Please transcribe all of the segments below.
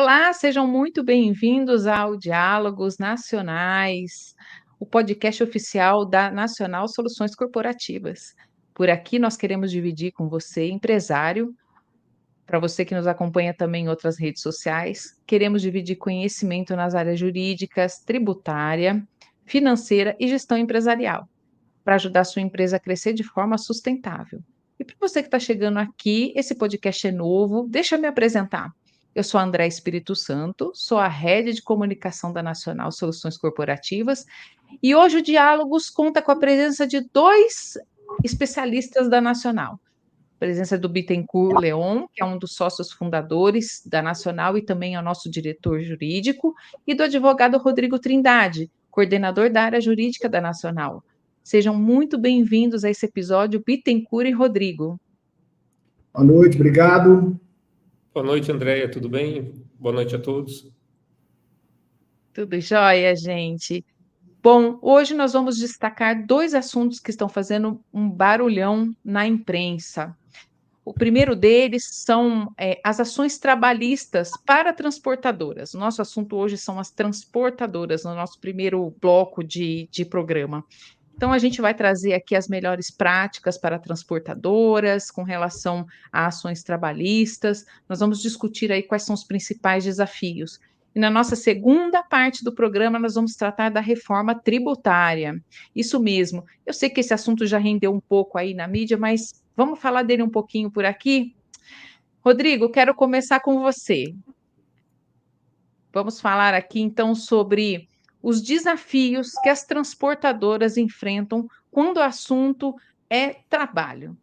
Olá, sejam muito bem-vindos ao Diálogos Nacionais, o podcast oficial da Nacional Soluções Corporativas. Por aqui nós queremos dividir com você, empresário, para você que nos acompanha também em outras redes sociais, queremos dividir conhecimento nas áreas jurídicas, tributária, financeira e gestão empresarial, para ajudar a sua empresa a crescer de forma sustentável. E para você que está chegando aqui, esse podcast é novo, deixa eu me apresentar. Eu sou a André Espírito Santo, sou a Head de Comunicação da Nacional Soluções Corporativas e hoje o Diálogos conta com a presença de dois especialistas da Nacional. A presença do Bittencourt Leon, que é um dos sócios fundadores da Nacional e também é o nosso diretor jurídico, e do advogado Rodrigo Trindade, coordenador da área jurídica da Nacional. Sejam muito bem-vindos a esse episódio, Bittencourt e Rodrigo. Boa noite, obrigado. Boa noite, Andréia, tudo bem? Boa noite a todos. Tudo jóia, gente? Bom, hoje nós vamos destacar dois assuntos que estão fazendo um barulhão na imprensa. O primeiro deles são as ações trabalhistas para transportadoras. O nosso assunto hoje são as transportadoras, no nosso primeiro bloco de programa. Então, a gente vai trazer aqui as melhores práticas para transportadoras com relação a ações trabalhistas. Nós vamos discutir aí quais são os principais desafios. E na nossa segunda parte do programa, nós vamos tratar da reforma tributária. Isso mesmo. Eu sei que esse assunto já rendeu um pouco aí na mídia, mas vamos falar dele um pouquinho por aqui? Rodrigo, quero começar com você. Vamos falar aqui, então, sobre os desafios que as transportadoras enfrentam quando o assunto é trabalho.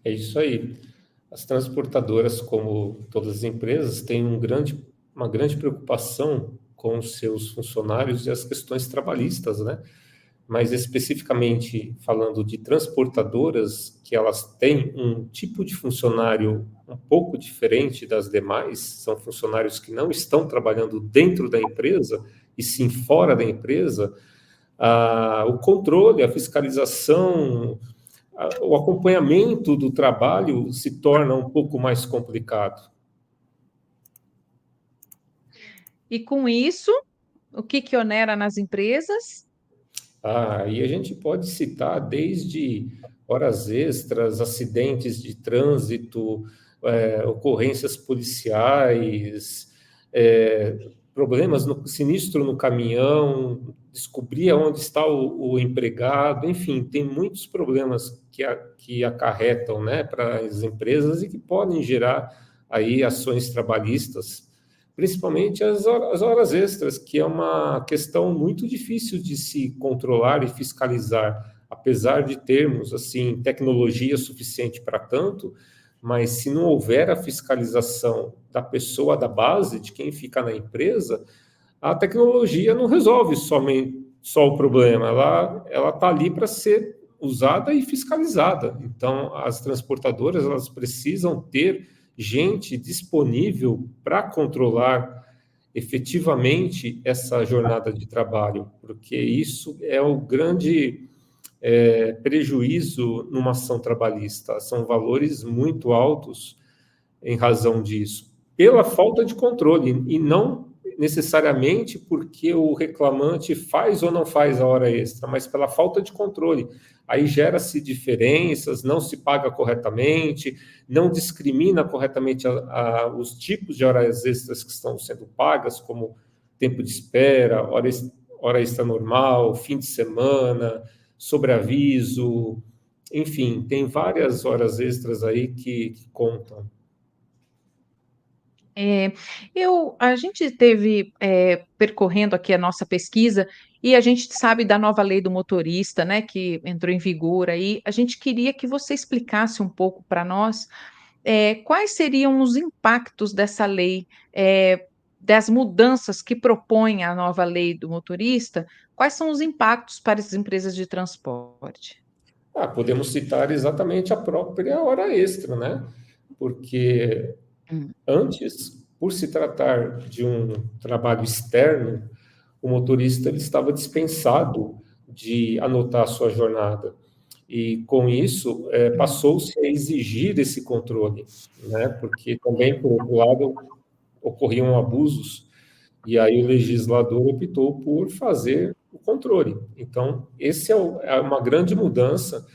É isso aí. As transportadoras, como todas as empresas, têm uma grande preocupação com os seus funcionários e as questões trabalhistas, né? Mas especificamente falando de transportadoras, que elas têm um tipo de funcionário um pouco diferente das demais, são funcionários que não estão trabalhando dentro da empresa, e sim fora da empresa, o controle, a fiscalização, o acompanhamento do trabalho se torna um pouco mais complicado. E com isso, o que onera nas empresas? E a gente pode citar desde horas extras, acidentes de trânsito, ocorrências policiais, problemas sinistro no caminhão, descobrir onde está o empregado, enfim, tem muitos problemas que acarretam, né, para as empresas e que podem gerar aí ações trabalhistas, principalmente as horas extras, que é uma questão muito difícil de se controlar e fiscalizar, apesar de termos assim tecnologia suficiente para tanto, mas se não houver a fiscalização da pessoa da base, de quem fica na empresa, a tecnologia não resolve só o problema, ela está ali para ser usada e fiscalizada. Então, as transportadoras elas precisam ter gente disponível para controlar efetivamente essa jornada de trabalho, porque isso é o grande prejuízo numa ação trabalhista. São valores muito altos em razão disso, pela falta de controle, e não necessariamente porque o reclamante faz ou não faz a hora extra, mas pela falta de controle. Aí gera-se diferenças, não se paga corretamente, não discrimina corretamente os tipos de horas extras que estão sendo pagas, como tempo de espera, hora extra normal, fim de semana, sobreaviso, enfim, tem várias horas extras aí que contam. A gente teve percorrendo aqui a nossa pesquisa e a gente sabe da nova lei do motorista, né, que entrou em vigor aí. A gente queria que você explicasse um pouco para nós quais seriam os impactos dessa lei, das mudanças que propõe a nova lei do motorista, quais são os impactos para as empresas de transporte? Podemos citar exatamente a própria hora extra, né? Porque antes, por se tratar de um trabalho externo, o motorista ele estava dispensado de anotar a sua jornada. E, com isso, passou-se a exigir esse controle, né? Porque também, por outro lado, ocorriam abusos, e aí o legislador optou por fazer o controle. Então, esse é uma grande mudança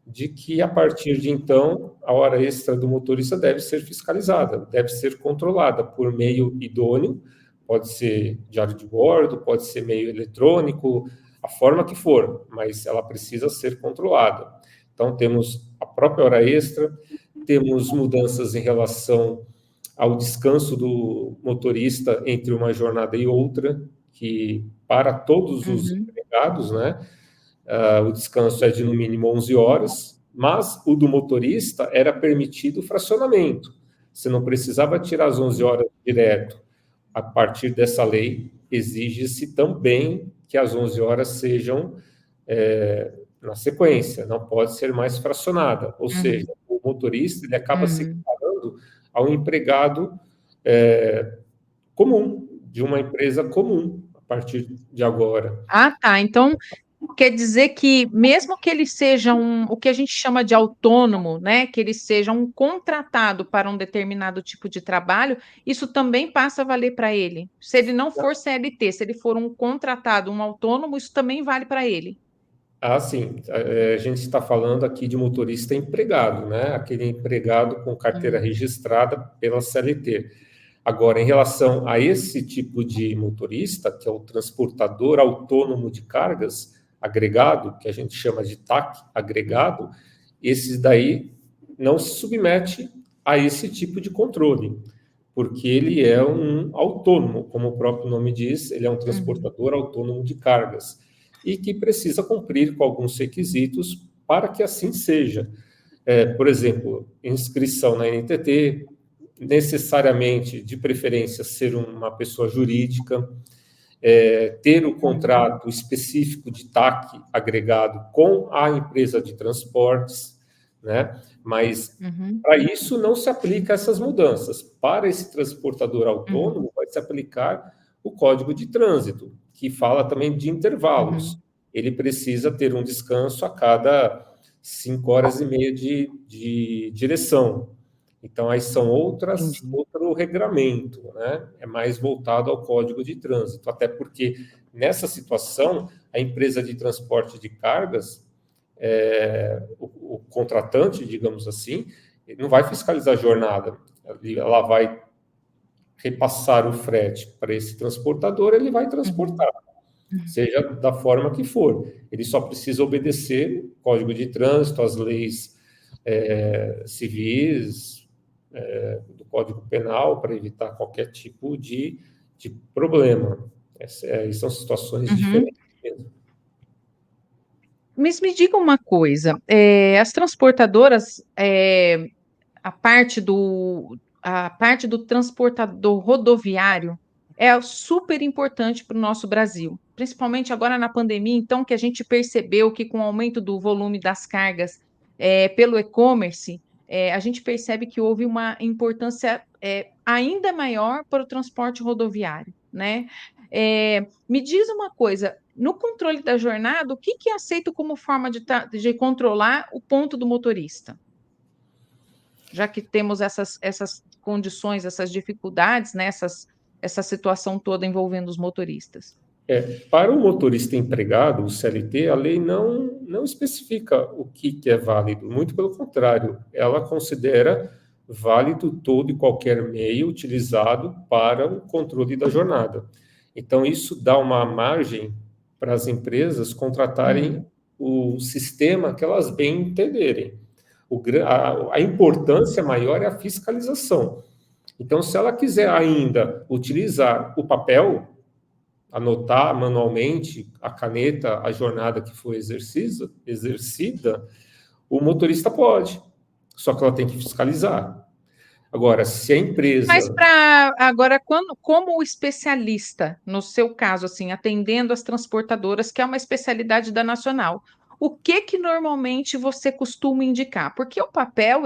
de que, a partir de então, a hora extra do motorista deve ser fiscalizada, deve ser controlada por meio idôneo, pode ser diário de bordo, pode ser meio eletrônico, a forma que for, mas ela precisa ser controlada. Então, temos a própria hora extra, temos mudanças em relação ao descanso do motorista entre uma jornada e outra, que para todos os empregados, né, o descanso é de no mínimo 11 horas, mas o do motorista era permitido fracionamento. Você não precisava tirar as 11 horas direto. A partir dessa lei, exige-se também que as 11 horas sejam na sequência, não pode ser mais fracionada. Ou seja, o motorista ele acaba se equiparando ao empregado comum, de uma empresa comum, a partir de agora. Ah, tá. Então, quer dizer que mesmo que ele seja o que a gente chama de autônomo, né, que ele seja um contratado para um determinado tipo de trabalho, isso também passa a valer para ele. Se ele não for CLT, se ele for um contratado, um autônomo, isso também vale para ele. Ah, sim. A gente está falando aqui de motorista empregado, né? Aquele empregado com carteira registrada pela CLT. Agora, em relação a esse tipo de motorista, que é o transportador autônomo de cargas agregado, que a gente chama de TAC agregado, esses daí não se submete a esse tipo de controle, porque ele é um autônomo, como o próprio nome diz, ele é um transportador autônomo de cargas, e que precisa cumprir com alguns requisitos para que assim seja. Por exemplo, inscrição na NTT, necessariamente, de preferência, ser uma pessoa jurídica, ter o contrato específico de TAC agregado com a empresa de transportes, né? Mas, para isso, não se aplica essas mudanças. Para esse transportador autônomo, vai se aplicar o Código de Trânsito, que fala também de intervalos. Ele precisa ter um descanso a cada 5 horas e meia de direção. Então, aí são outro regramento, né? É mais voltado ao Código de Trânsito, até porque, nessa situação, a empresa de transporte de cargas, o contratante, digamos assim, não vai fiscalizar a jornada, ela vai repassar o frete para esse transportador, ele vai transportar, seja da forma que for. Ele só precisa obedecer o Código de Trânsito, as leis civis, do Código Penal, para evitar qualquer tipo de problema. São situações diferentes mesmo. Mas me diga uma coisa, as transportadoras, a parte do transportador rodoviário é super importante para o nosso Brasil, principalmente agora na pandemia, então, que a gente percebeu que com o aumento do volume das cargas pelo e-commerce, a gente percebe que houve uma importância ainda maior para o transporte rodoviário, né? Me diz uma coisa, no controle da jornada, o que é aceito como forma de controlar o ponto do motorista? Já que temos essas condições, essas dificuldades, né, essa situação toda envolvendo os motoristas. Para o motorista empregado, o CLT, a lei não especifica o que é válido, muito pelo contrário, ela considera válido todo e qualquer meio utilizado para o controle da jornada. Então, isso dá uma margem para as empresas contratarem o sistema que elas bem entenderem. A importância maior é a fiscalização. Então, se ela quiser ainda utilizar o papel, anotar manualmente a caneta, a jornada que foi exercida, o motorista pode, só que ela tem que fiscalizar. Agora, se a empresa... Mas agora, como especialista, no seu caso, assim, atendendo as transportadoras, que é uma especialidade da Nacional, o que normalmente você costuma indicar? Porque o papel,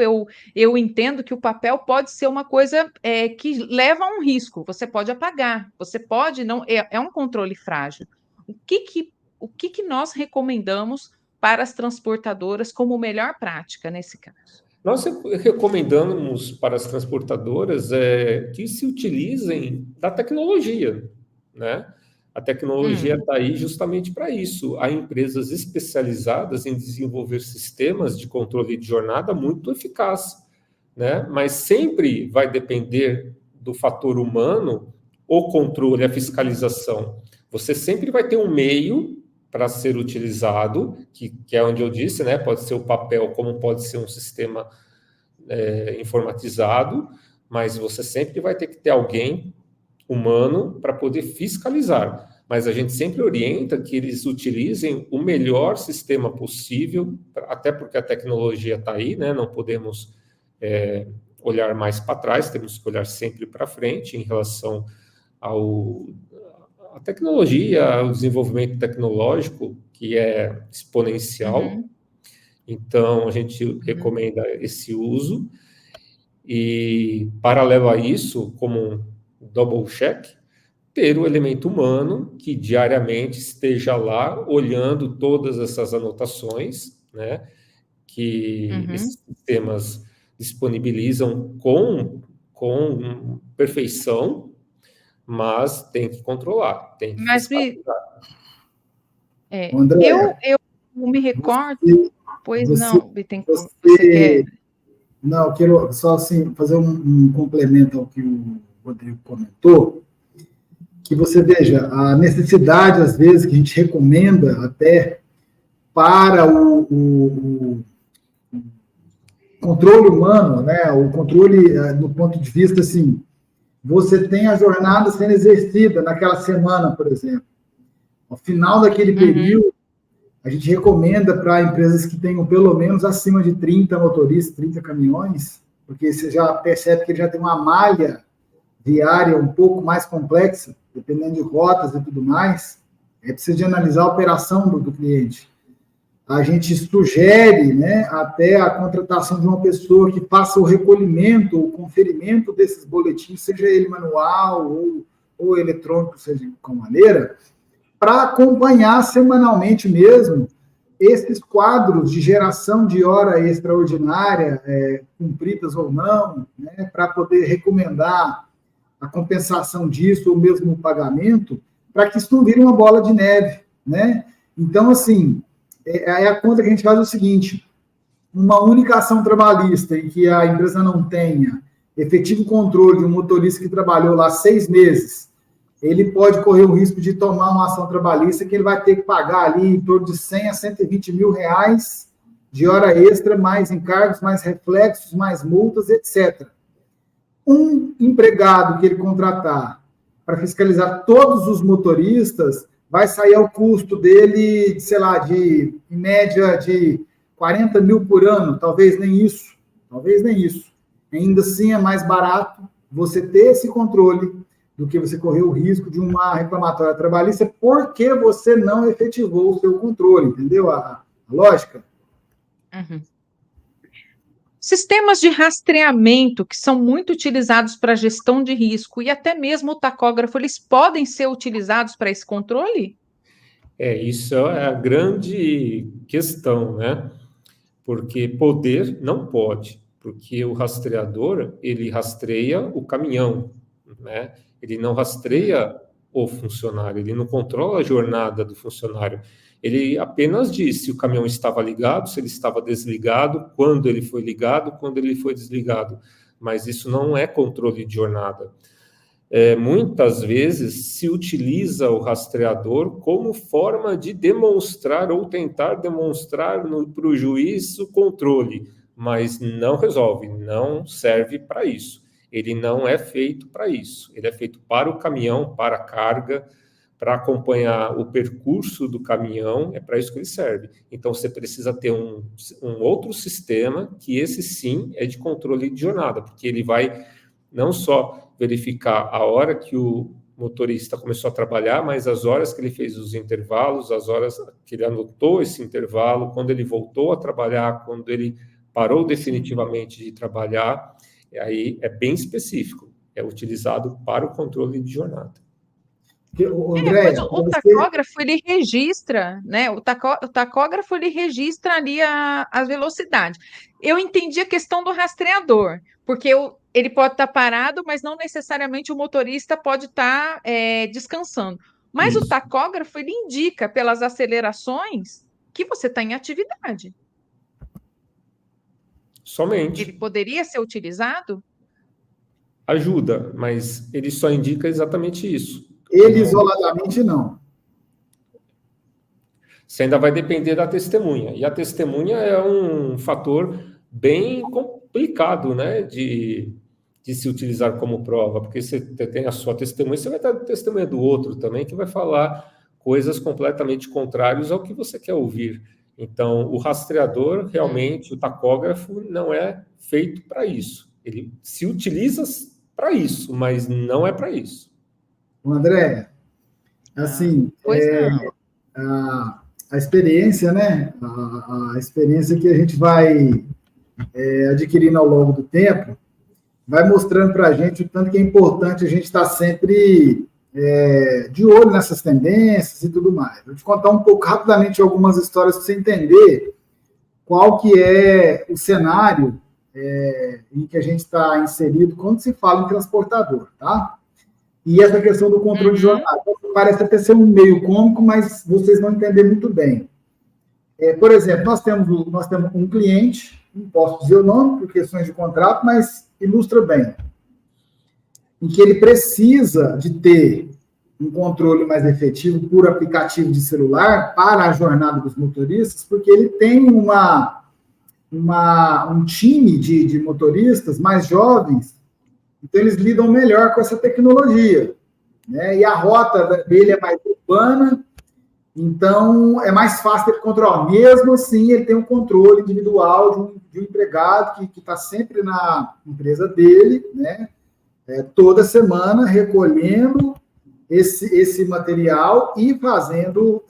eu entendo que o papel pode ser uma coisa que leva a um risco, você pode apagar, você pode não, é um controle frágil. O que nós recomendamos para as transportadoras como melhor prática nesse caso? Nós recomendamos para as transportadoras que se utilizem da tecnologia, né? A tecnologia está aí justamente para isso. Há empresas especializadas em desenvolver sistemas de controle de jornada muito eficazes, né? Mas sempre vai depender do fator humano o controle, a fiscalização. Você sempre vai ter um meio para ser utilizado, que é onde eu disse, né? Pode ser o papel, como pode ser um sistema informatizado, mas você sempre vai ter que ter alguém humano para poder fiscalizar. Mas a gente sempre orienta que eles utilizem o melhor sistema possível, até porque a tecnologia está aí, né? Não podemos olhar mais para trás, temos que olhar sempre para frente em relação à tecnologia, ao desenvolvimento tecnológico, que é exponencial. Então, a gente recomenda esse uso. E, paralelo a isso, como um double check, ter o elemento humano que diariamente esteja lá olhando todas essas anotações, né, que esses sistemas disponibilizam com perfeição, mas tem que controlar, tem que fiscalizar. André, eu me recordo, pois você, não, Bittencourt, você quer... Não, eu quero só assim, fazer um complemento ao que o Rodrigo comentou, que você veja a necessidade, às vezes, que a gente recomenda até para o controle humano, né? O controle do ponto de vista, assim, você tem a jornada sendo exercida naquela semana, por exemplo. Ao final daquele período, a gente recomenda para empresas que tenham pelo menos acima de 30 motoristas, 30 caminhões, porque você já percebe que ele já tem uma malha viária um pouco mais complexa, dependendo de rotas e tudo mais, precisa de analisar a operação do cliente. A gente sugere, né, até a contratação de uma pessoa que faça o recolhimento, o conferimento desses boletins, seja ele manual ou eletrônico, seja de qualquer maneira, para acompanhar semanalmente mesmo esses quadros de geração de hora extraordinária, cumpridas ou não, né, para poder recomendar a compensação disso ou mesmo o pagamento, para que isso não vire uma bola de neve, né? Então, assim, a conta que a gente faz é o seguinte: uma única ação trabalhista em que a empresa não tenha efetivo controle de um motorista que trabalhou lá 6 meses, ele pode correr o risco de tomar uma ação trabalhista que ele vai ter que pagar ali em torno de 100 a 120 mil reais de hora extra, mais encargos, mais reflexos, mais multas, etc. Um empregado que ele contratar para fiscalizar todos os motoristas vai sair ao custo dele, sei lá, em média de 40 mil por ano, talvez nem isso. Ainda assim é mais barato você ter esse controle do que você correr o risco de uma reclamatória trabalhista porque você não efetivou o seu controle, entendeu a lógica? Sistemas de rastreamento que são muito utilizados para gestão de risco e até mesmo o tacógrafo, eles podem ser utilizados para esse controle? Isso é a grande questão, né? Porque poder não pode, porque o rastreador, ele rastreia o caminhão, né? Ele não rastreia o funcionário, ele não controla a jornada do funcionário. Ele apenas diz se o caminhão estava ligado, se ele estava desligado, quando ele foi ligado, quando ele foi desligado. Mas isso não é controle de jornada. Muitas vezes se utiliza o rastreador como forma de demonstrar ou tentar demonstrar para o juiz o controle, mas não resolve, não serve para isso. Ele não é feito para isso. Ele é feito para o caminhão, para a carga, para acompanhar o percurso do caminhão, é para isso que ele serve. Então, você precisa ter um outro sistema, que esse sim é de controle de jornada, porque ele vai não só verificar a hora que o motorista começou a trabalhar, mas as horas que ele fez os intervalos, as horas que ele anotou esse intervalo, quando ele voltou a trabalhar, quando ele parou definitivamente de trabalhar, aí é bem específico, é utilizado para o controle de jornada. André, Mas o tacógrafo, ele registra, né? O tacógrafo, ele registra ali a velocidade. Eu entendi a questão do rastreador, porque ele pode estar parado, mas não necessariamente o motorista pode estar descansando. Mas o Isso. tacógrafo, ele indica pelas acelerações que você está em atividade. Somente. Ele poderia ser utilizado? Ajuda, mas ele só indica exatamente isso. Ele isoladamente não. Você ainda vai depender da testemunha. E a testemunha é um fator bem complicado, né, de se utilizar como prova, porque você tem a sua testemunha, você vai ter a testemunha do outro também, que vai falar coisas completamente contrárias ao que você quer ouvir. Então, o rastreador, realmente, o tacógrafo, não é feito para isso. Ele se utiliza para isso, mas não é para isso. André, assim, a experiência, né? A experiência que a gente vai adquirindo ao longo do tempo vai mostrando para a gente o tanto que é importante a gente estar sempre de olho nessas tendências e tudo mais. Vou te contar um pouco rapidamente algumas histórias para você entender qual que é o cenário em que a gente está inserido quando se fala em transportador, tá? E essa questão do controle de jornada. Parece até ser um meio cômico, mas vocês vão entender muito bem. Por exemplo, nós temos um cliente, não posso dizer o nome por questões de contrato, mas ilustra bem, em que ele precisa de ter um controle mais efetivo por aplicativo de celular para a jornada dos motoristas, porque ele tem um time de motoristas mais jovens, então eles lidam melhor com essa tecnologia, né? E a rota dele é mais urbana, então é mais fácil ele controlar. Mesmo assim, ele tem um controle individual de um empregado que está sempre na empresa dele, né? Toda semana recolhendo esse material e fazendo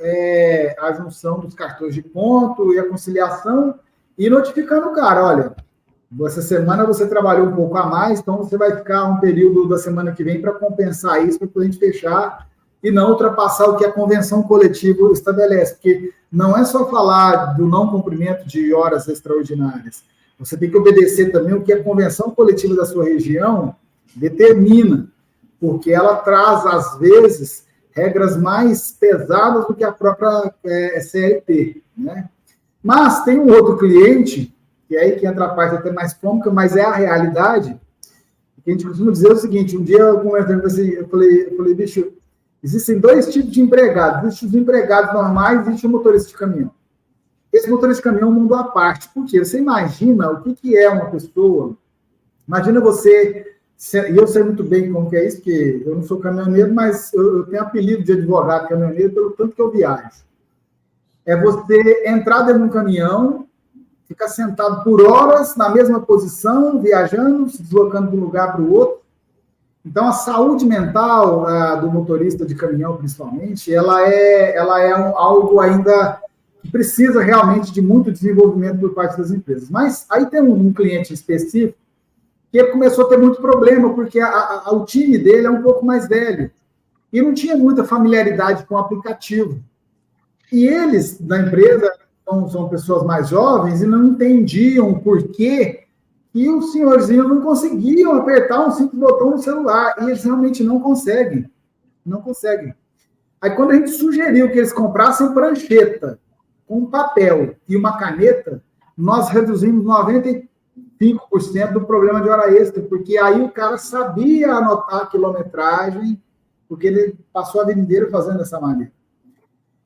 a junção dos cartões de ponto e a conciliação e notificando o cara, olha, essa semana você trabalhou um pouco a mais, então você vai ficar um período da semana que vem para compensar isso, para a gente fechar e não ultrapassar o que a convenção coletiva estabelece, porque não é só falar do não cumprimento de horas extraordinárias, você tem que obedecer também o que a convenção coletiva da sua região determina, porque ela traz, às vezes, regras mais pesadas do que a própria CLT, né? Mas tem um outro cliente, que é aí que entra a parte até mais cômica, mas é a realidade, que a gente costuma dizer o seguinte, um dia eu conversando assim, eu falei, bicho, existem dois tipos de empregados, existem os empregados normais e existe o motorista de caminhão. Esse motorista de caminhão é um mundo à parte, porque você imagina o que é uma pessoa, imagina você, e eu sei muito bem como que é isso, porque eu não sou caminhoneiro, mas eu tenho apelido de advogado caminhoneiro pelo tanto que eu viajo. É você entrar dentro de um caminhão, ficar sentado por horas na mesma posição, viajando, se deslocando de um lugar para o outro. Então, a saúde mental do motorista de caminhão, principalmente, ela é algo ainda que precisa realmente de muito desenvolvimento por parte das empresas. Mas aí tem um cliente específico que ele começou a ter muito problema, porque o time dele é um pouco mais velho e não tinha muita familiaridade com o aplicativo. E eles, da empresa, são pessoas mais jovens e não entendiam por que os senhorzinhos não conseguiam apertar um simples botão no celular. E eles realmente não conseguem. Não conseguem. Aí, quando a gente sugeriu que eles comprassem prancheta com papel e uma caneta, nós reduzimos 95% do problema de hora extra, porque aí o cara sabia anotar a quilometragem, porque ele passou a vida inteira fazendo dessa maneira.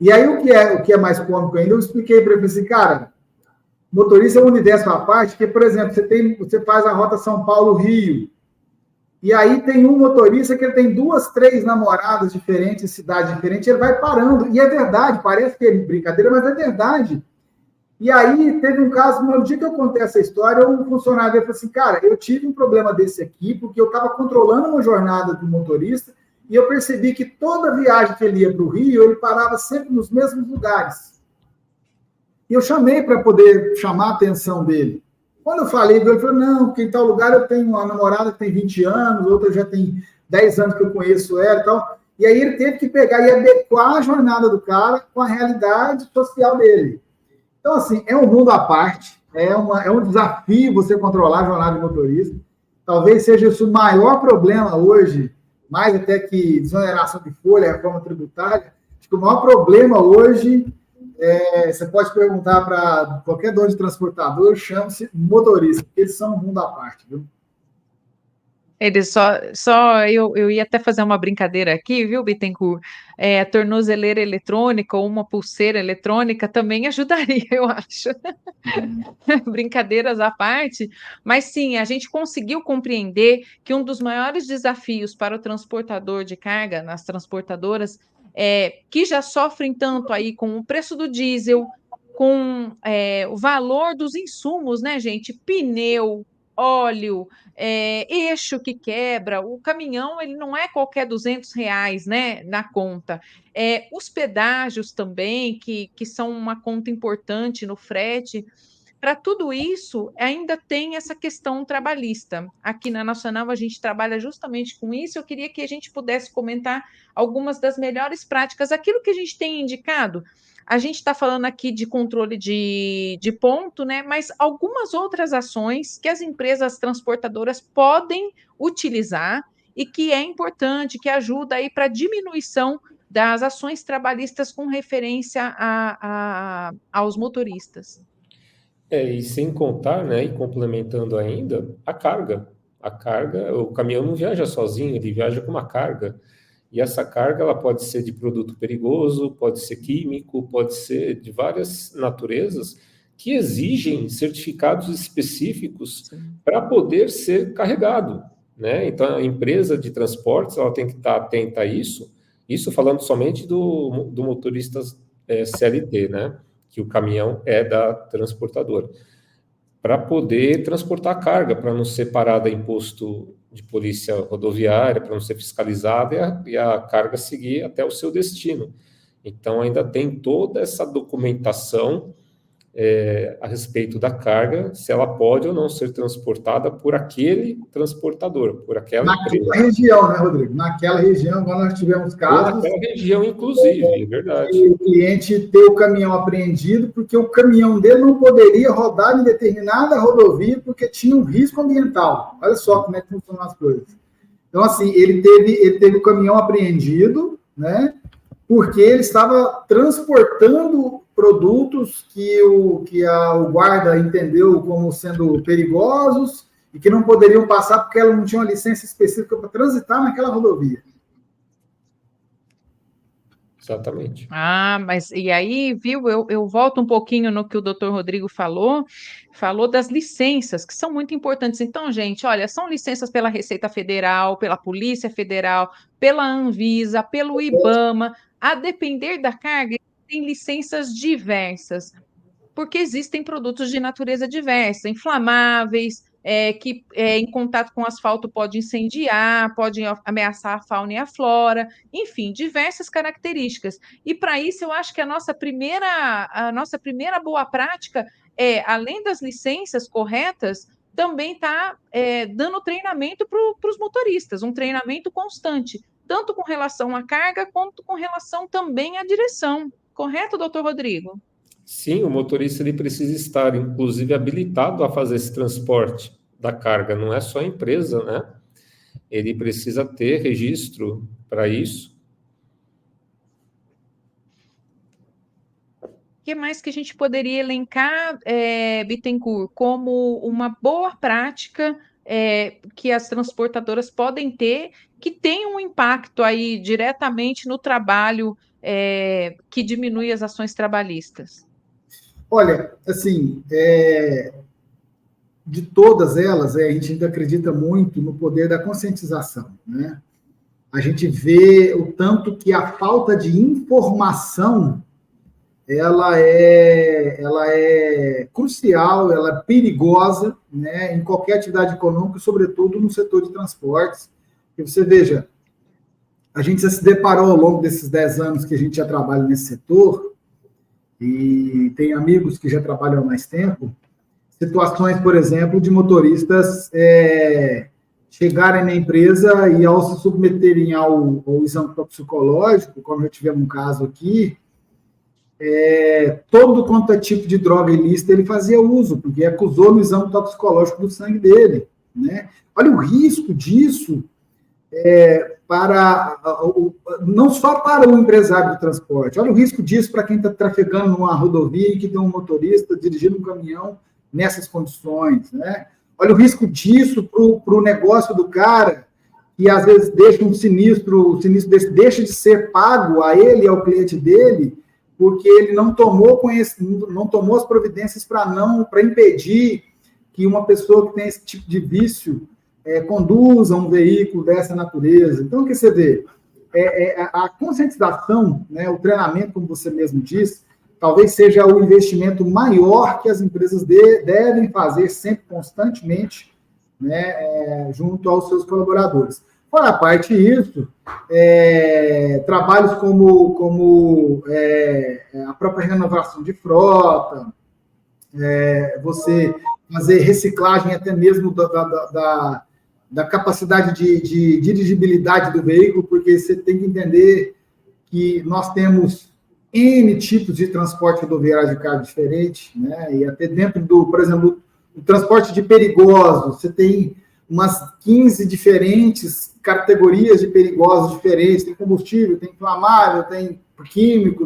E aí, o que é mais cômico ainda, eu expliquei para ele assim, cara, motorista é um universo à parte, porque, por exemplo, você faz a rota São Paulo-Rio, e aí tem um motorista que ele tem 2, 3 namoradas diferentes, cidades diferentes, ele vai parando, e é verdade, parece que é brincadeira, mas é verdade. E aí, teve um caso, no dia que eu contei essa história, um funcionário dele falou assim, cara, eu tive um problema desse aqui, porque eu estava controlando uma jornada do motorista, e eu percebi que toda viagem que ele ia para o Rio, ele parava sempre nos mesmos lugares. E eu chamei para poder chamar a atenção dele. Quando eu falei, ele falou, não, porque em tal lugar eu tenho uma namorada que tem 20 anos, outra já tem 10 anos que eu conheço ela e tal. E aí ele teve que pegar e adequar a jornada do cara com a realidade social dele. Então, assim, é um mundo à parte, é um desafio você controlar a jornada de motorista. Talvez seja isso o maior problema hoje, mais até que desoneração de folha, reforma tributária. Acho que o maior problema hoje, você pode perguntar para qualquer dono de transportador, chama-se motorista, porque eles são um mundo à parte, viu? Eles eu ia até fazer uma brincadeira aqui, viu, Bittencourt? A tornozeleira eletrônica ou uma pulseira eletrônica também ajudaria, eu acho. Brincadeiras à parte, mas sim, a gente conseguiu compreender que um dos maiores desafios para o transportador de carga nas transportadoras que já sofrem tanto aí com o preço do diesel, com o valor dos insumos, né, gente? Pneu, óleo, eixo que quebra, o caminhão ele não é qualquer R$ 200, né, na conta. Os pedágios também, que são uma conta importante no frete. Para tudo isso, ainda tem essa questão trabalhista. Aqui na Nacional, a gente trabalha justamente com isso. Eu queria que a gente pudesse comentar algumas das melhores práticas, aquilo que a gente tem indicado. A gente está falando aqui de controle de ponto, né? Mas algumas outras ações que as empresas transportadoras podem utilizar e que é importante, que ajuda aí para a diminuição das ações trabalhistas com referência aos motoristas. E sem contar, né, e complementando ainda, a carga. A carga, o caminhão não viaja sozinho, ele viaja com uma carga. E essa carga ela pode ser de produto perigoso, pode ser químico, pode ser de várias naturezas que exigem certificados específicos para poder ser carregado, né? Então, a empresa de transportes ela tem que estar atenta a isso. Isso falando somente do motorista CLT, né? Que o caminhão é da transportadora, para poder transportar a carga, para não ser parada em posto de polícia rodoviária, para não ser fiscalizada e a carga seguir até o seu destino. Então, ainda tem toda essa documentação a respeito da carga, se ela pode ou não ser transportada por aquele transportador, por aquela empresa. Naquela região, né, Rodrigo? Naquela região, quando nós tivemos casos... Naquela região, inclusive, é verdade. O cliente ter o caminhão apreendido porque o caminhão dele não poderia rodar em determinada rodovia porque tinha um risco ambiental. Olha só como é que funcionam as coisas. Então, assim, ele teve o caminhão apreendido, né? Porque ele estava transportando produtos que o guarda entendeu como sendo perigosos e que não poderiam passar porque ela não tinha uma licença específica para transitar naquela rodovia. Exatamente. Mas e aí, viu, eu volto um pouquinho no que o doutor Rodrigo falou das licenças, que são muito importantes. Então, gente, olha, são licenças pela Receita Federal, pela Polícia Federal, pela Anvisa, pelo IBAMA, a depender da carga, tem licenças diversas, porque existem produtos de natureza diversa, inflamáveis, que em contato com asfalto pode incendiar, pode ameaçar a fauna e a flora, enfim, diversas características. E para isso eu acho que a nossa primeira boa prática além das licenças corretas, também está dando treinamento para os motoristas, um treinamento constante, tanto com relação à carga, quanto com relação também à direção. Correto, doutor Rodrigo? Sim, o motorista ele precisa estar, inclusive, habilitado a fazer esse transporte da carga, não é só a empresa, né? Ele precisa ter registro para isso. O que mais que a gente poderia elencar, Bittencourt, como uma boa prática que as transportadoras podem ter, que tem um impacto aí diretamente no trabalho que diminui as ações trabalhistas? Olha, assim, de todas elas, a gente ainda acredita muito no poder da conscientização, né? A gente vê o tanto que a falta de informação ela é crucial, ela é perigosa, né, em qualquer atividade econômica, sobretudo no setor de transportes. E você veja, a gente já se deparou ao longo desses 10 anos que a gente já trabalha nesse setor, e tem amigos que já trabalham há mais tempo, situações, por exemplo, de motoristas chegarem na empresa e, ao se submeterem ao exame toxicológico, como já tivemos um caso aqui, todo quanto é tipo de droga ilícita ele fazia uso, porque acusou no exame toxicológico do sangue dele, né? Olha o risco disso não só para o empresário do transporte, olha o risco disso para quem está trafegando numa rodovia e que tem um motorista dirigindo um caminhão nessas condições, né? Olha o risco disso para o negócio do cara, que às vezes deixa o sinistro desse deixa de ser pago a ele e ao cliente dele, porque ele não tomou as providências para impedir que uma pessoa que tem esse tipo de vício conduza um veículo dessa natureza. Então, o que você vê? A conscientização, né, o treinamento, como você mesmo disse, talvez seja o investimento maior que as empresas devem fazer sempre, constantemente, né, junto aos seus colaboradores. Fora a parte disso, trabalhos como a própria renovação de frota, você fazer reciclagem até mesmo da capacidade de dirigibilidade do veículo, porque você tem que entender que nós temos N tipos de transporte rodoviário de carga diferente, né? E até dentro por exemplo, o transporte de perigosos, você tem umas 15 diferentes categorias de perigosos diferentes, tem combustível, tem inflamável, tem químico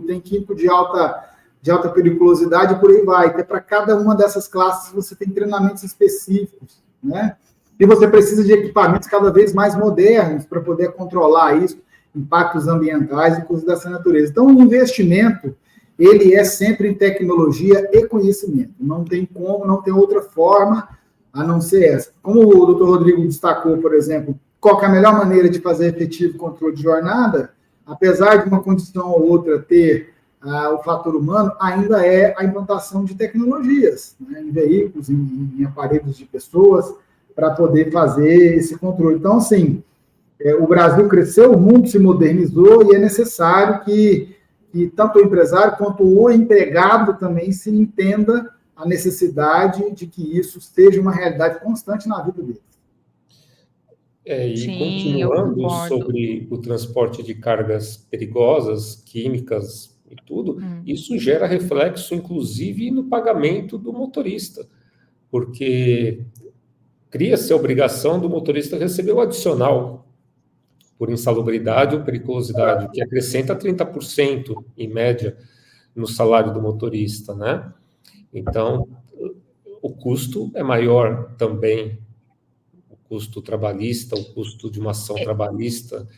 de alta periculosidade, e por aí vai. Até para cada uma dessas classes você tem treinamentos específicos, né? E você precisa de equipamentos cada vez mais modernos para poder controlar isso, impactos ambientais e coisas dessa natureza. Então, o investimento, ele é sempre em tecnologia e conhecimento. Não tem outra forma a não ser essa. Como o doutor Rodrigo destacou, por exemplo, qual que é a melhor maneira de fazer efetivo controle de jornada, apesar de uma condição ou outra ter o fator humano, ainda é a implantação de tecnologias, né, em veículos, em aparelhos de pessoas, para poder fazer esse controle. Então, assim, o Brasil cresceu, o mundo se modernizou e é necessário que tanto o empresário quanto o empregado também se entenda a necessidade de que isso seja uma realidade constante na vida deles. E continuando sobre o transporte de cargas perigosas, químicas e tudo, isso gera reflexo, inclusive, no pagamento do motorista, porque cria-se a obrigação do motorista receber o adicional por insalubridade ou periculosidade, que acrescenta 30%, em média, no salário do motorista, né? Então, o custo é maior também, o custo trabalhista, o custo de uma ação trabalhista,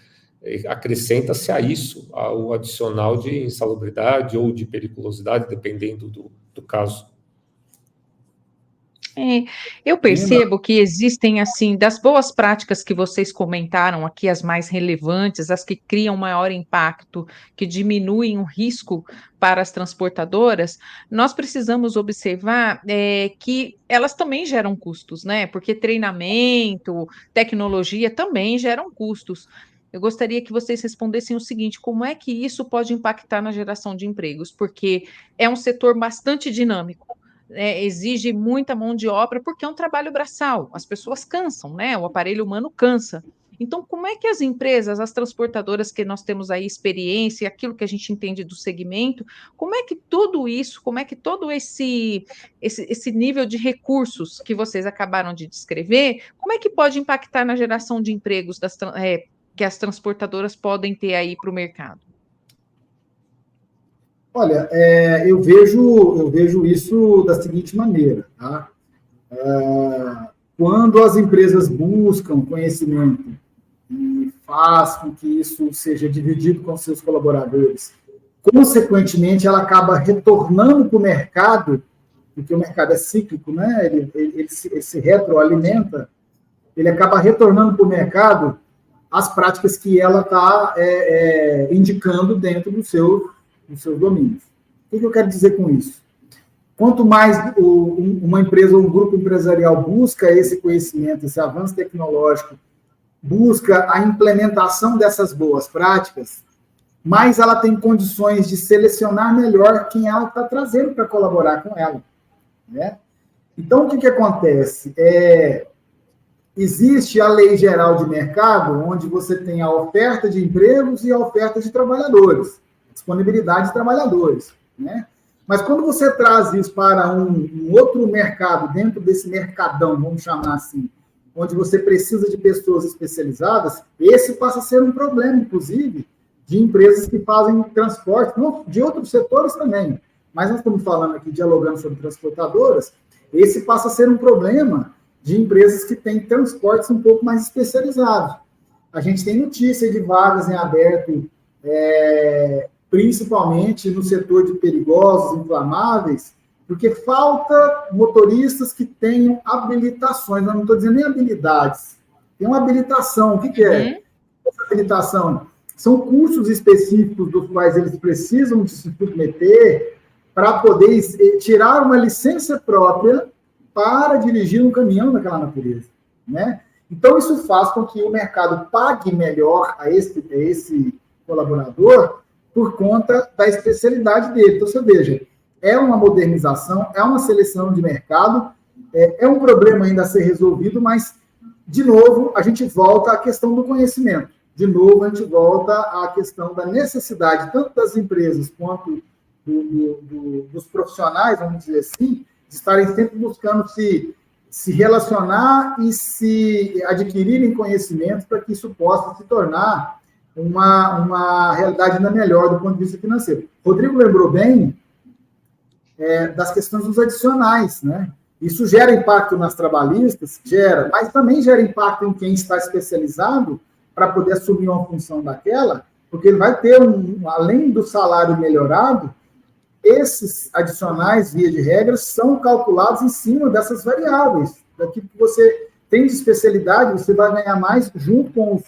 acrescenta-se a isso, ao adicional de insalubridade ou de periculosidade, dependendo do caso. Eu percebo que existem, assim, das boas práticas que vocês comentaram aqui, as mais relevantes, as que criam maior impacto, que diminuem o risco para as transportadoras, nós precisamos observar que elas também geram custos, né? Porque treinamento, tecnologia também geram custos. Eu gostaria que vocês respondessem o seguinte: como é que isso pode impactar na geração de empregos? Porque é um setor bastante dinâmico. Exige muita mão de obra, porque é um trabalho braçal, as pessoas cansam, né? O aparelho humano cansa. Então, como é que as empresas, as transportadoras que nós temos aí experiência, aquilo que a gente entende do segmento, como é que tudo isso, como é que todo esse nível de recursos que vocês acabaram de descrever, como é que pode impactar na geração de empregos que as transportadoras podem ter aí para o mercado? Olha, eu vejo isso da seguinte maneira, tá? Quando as empresas buscam conhecimento e faz com que isso seja dividido com seus colaboradores, consequentemente, ela acaba retornando para o mercado, porque o mercado é cíclico, né? Ele se retroalimenta, ele acaba retornando para o mercado as práticas que ela está indicando dentro dos seus domínios. O que eu quero dizer com isso? Quanto mais uma empresa ou um grupo empresarial busca esse conhecimento, esse avanço tecnológico, busca a implementação dessas boas práticas, mais ela tem condições de selecionar melhor quem ela está trazendo para colaborar com ela, né? Então, o que acontece? existe a lei geral de mercado, onde você tem a oferta de empregos e a oferta de trabalhadores, disponibilidade de trabalhadores, né? Mas quando você traz isso para um outro mercado, dentro desse mercadão, vamos chamar assim, onde você precisa de pessoas especializadas, esse passa a ser um problema, inclusive, de empresas que fazem transporte, não, de outros setores também, mas nós estamos falando aqui, dialogando sobre transportadoras, esse passa a ser um problema de empresas que têm transportes um pouco mais especializados. A gente tem notícia de vagas em aberto, principalmente no setor de perigosos, inflamáveis, porque falta motoristas que tenham habilitações, eu não estou dizendo nem habilidades, tem uma habilitação, o que é? Essa habilitação são cursos específicos dos quais eles precisam de se submeter para poder tirar uma licença própria para dirigir um caminhão daquela natureza, né? Então, isso faz com que o mercado pague melhor a esse colaborador por conta da especialidade dele. Então, você veja, é uma modernização, é uma seleção de mercado, é um problema ainda a ser resolvido, mas, de novo, a gente volta à questão do conhecimento. De novo, a gente volta à questão da necessidade, tanto das empresas quanto dos profissionais, vamos dizer assim, de estarem sempre buscando se relacionar e se adquirirem conhecimentos para que isso possa se tornar uma realidade ainda melhor do ponto de vista financeiro. Rodrigo lembrou bem das questões dos adicionais, né? Isso gera impacto nas trabalhistas, gera, mas também gera impacto em quem está especializado para poder assumir uma função daquela, porque ele vai ter, além do salário melhorado, esses adicionais, via de regra, são calculados em cima dessas variáveis. Daquilo que você tem de especialidade, você vai ganhar mais junto com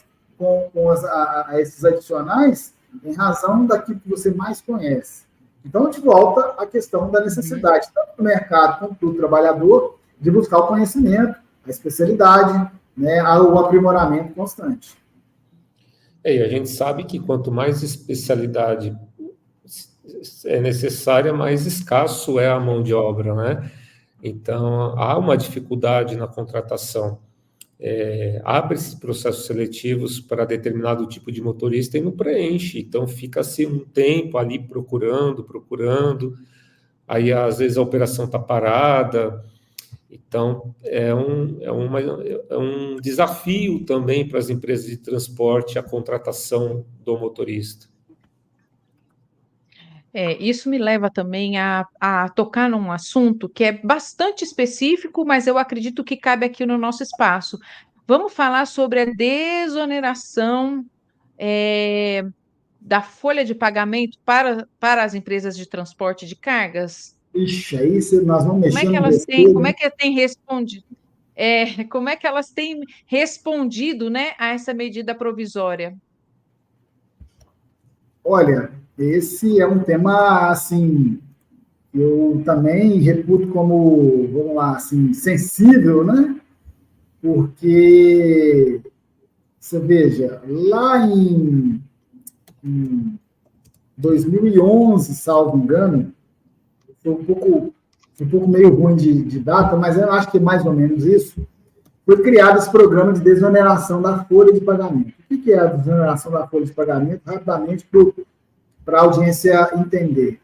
esses adicionais, em razão daquilo que você mais conhece. Então, a gente volta à questão da necessidade, tanto do mercado quanto do trabalhador, de buscar o conhecimento, a especialidade, né, o aprimoramento constante. E a gente sabe que quanto mais especialidade é necessária, mais escasso é a mão de obra, né? Então, há uma dificuldade na contratação. Abre esses processos seletivos para determinado tipo de motorista e não preenche. Então, fica-se um tempo ali procurando, aí às vezes a operação está parada. Então, é um desafio também para as empresas de transporte a contratação do motorista. Isso me leva também a tocar num assunto que é bastante específico, mas eu acredito que cabe aqui no nosso espaço. Vamos falar sobre a desoneração da folha de pagamento para as empresas de transporte de cargas? Ixi, aí nós vamos mexer como é que tem respondido? Como é que elas têm respondido, né, a essa medida provisória? Olha, esse é um tema, assim, eu também reputo como, vamos lá, assim, sensível, né? Porque, você veja, lá em 2011, salvo engano, foi um pouco meio ruim de data, mas eu acho que é mais ou menos isso, foi criado esse programa de desoneração da folha de pagamento. O que é a desoneração da folha de pagamento? Rapidamente, para a audiência entender.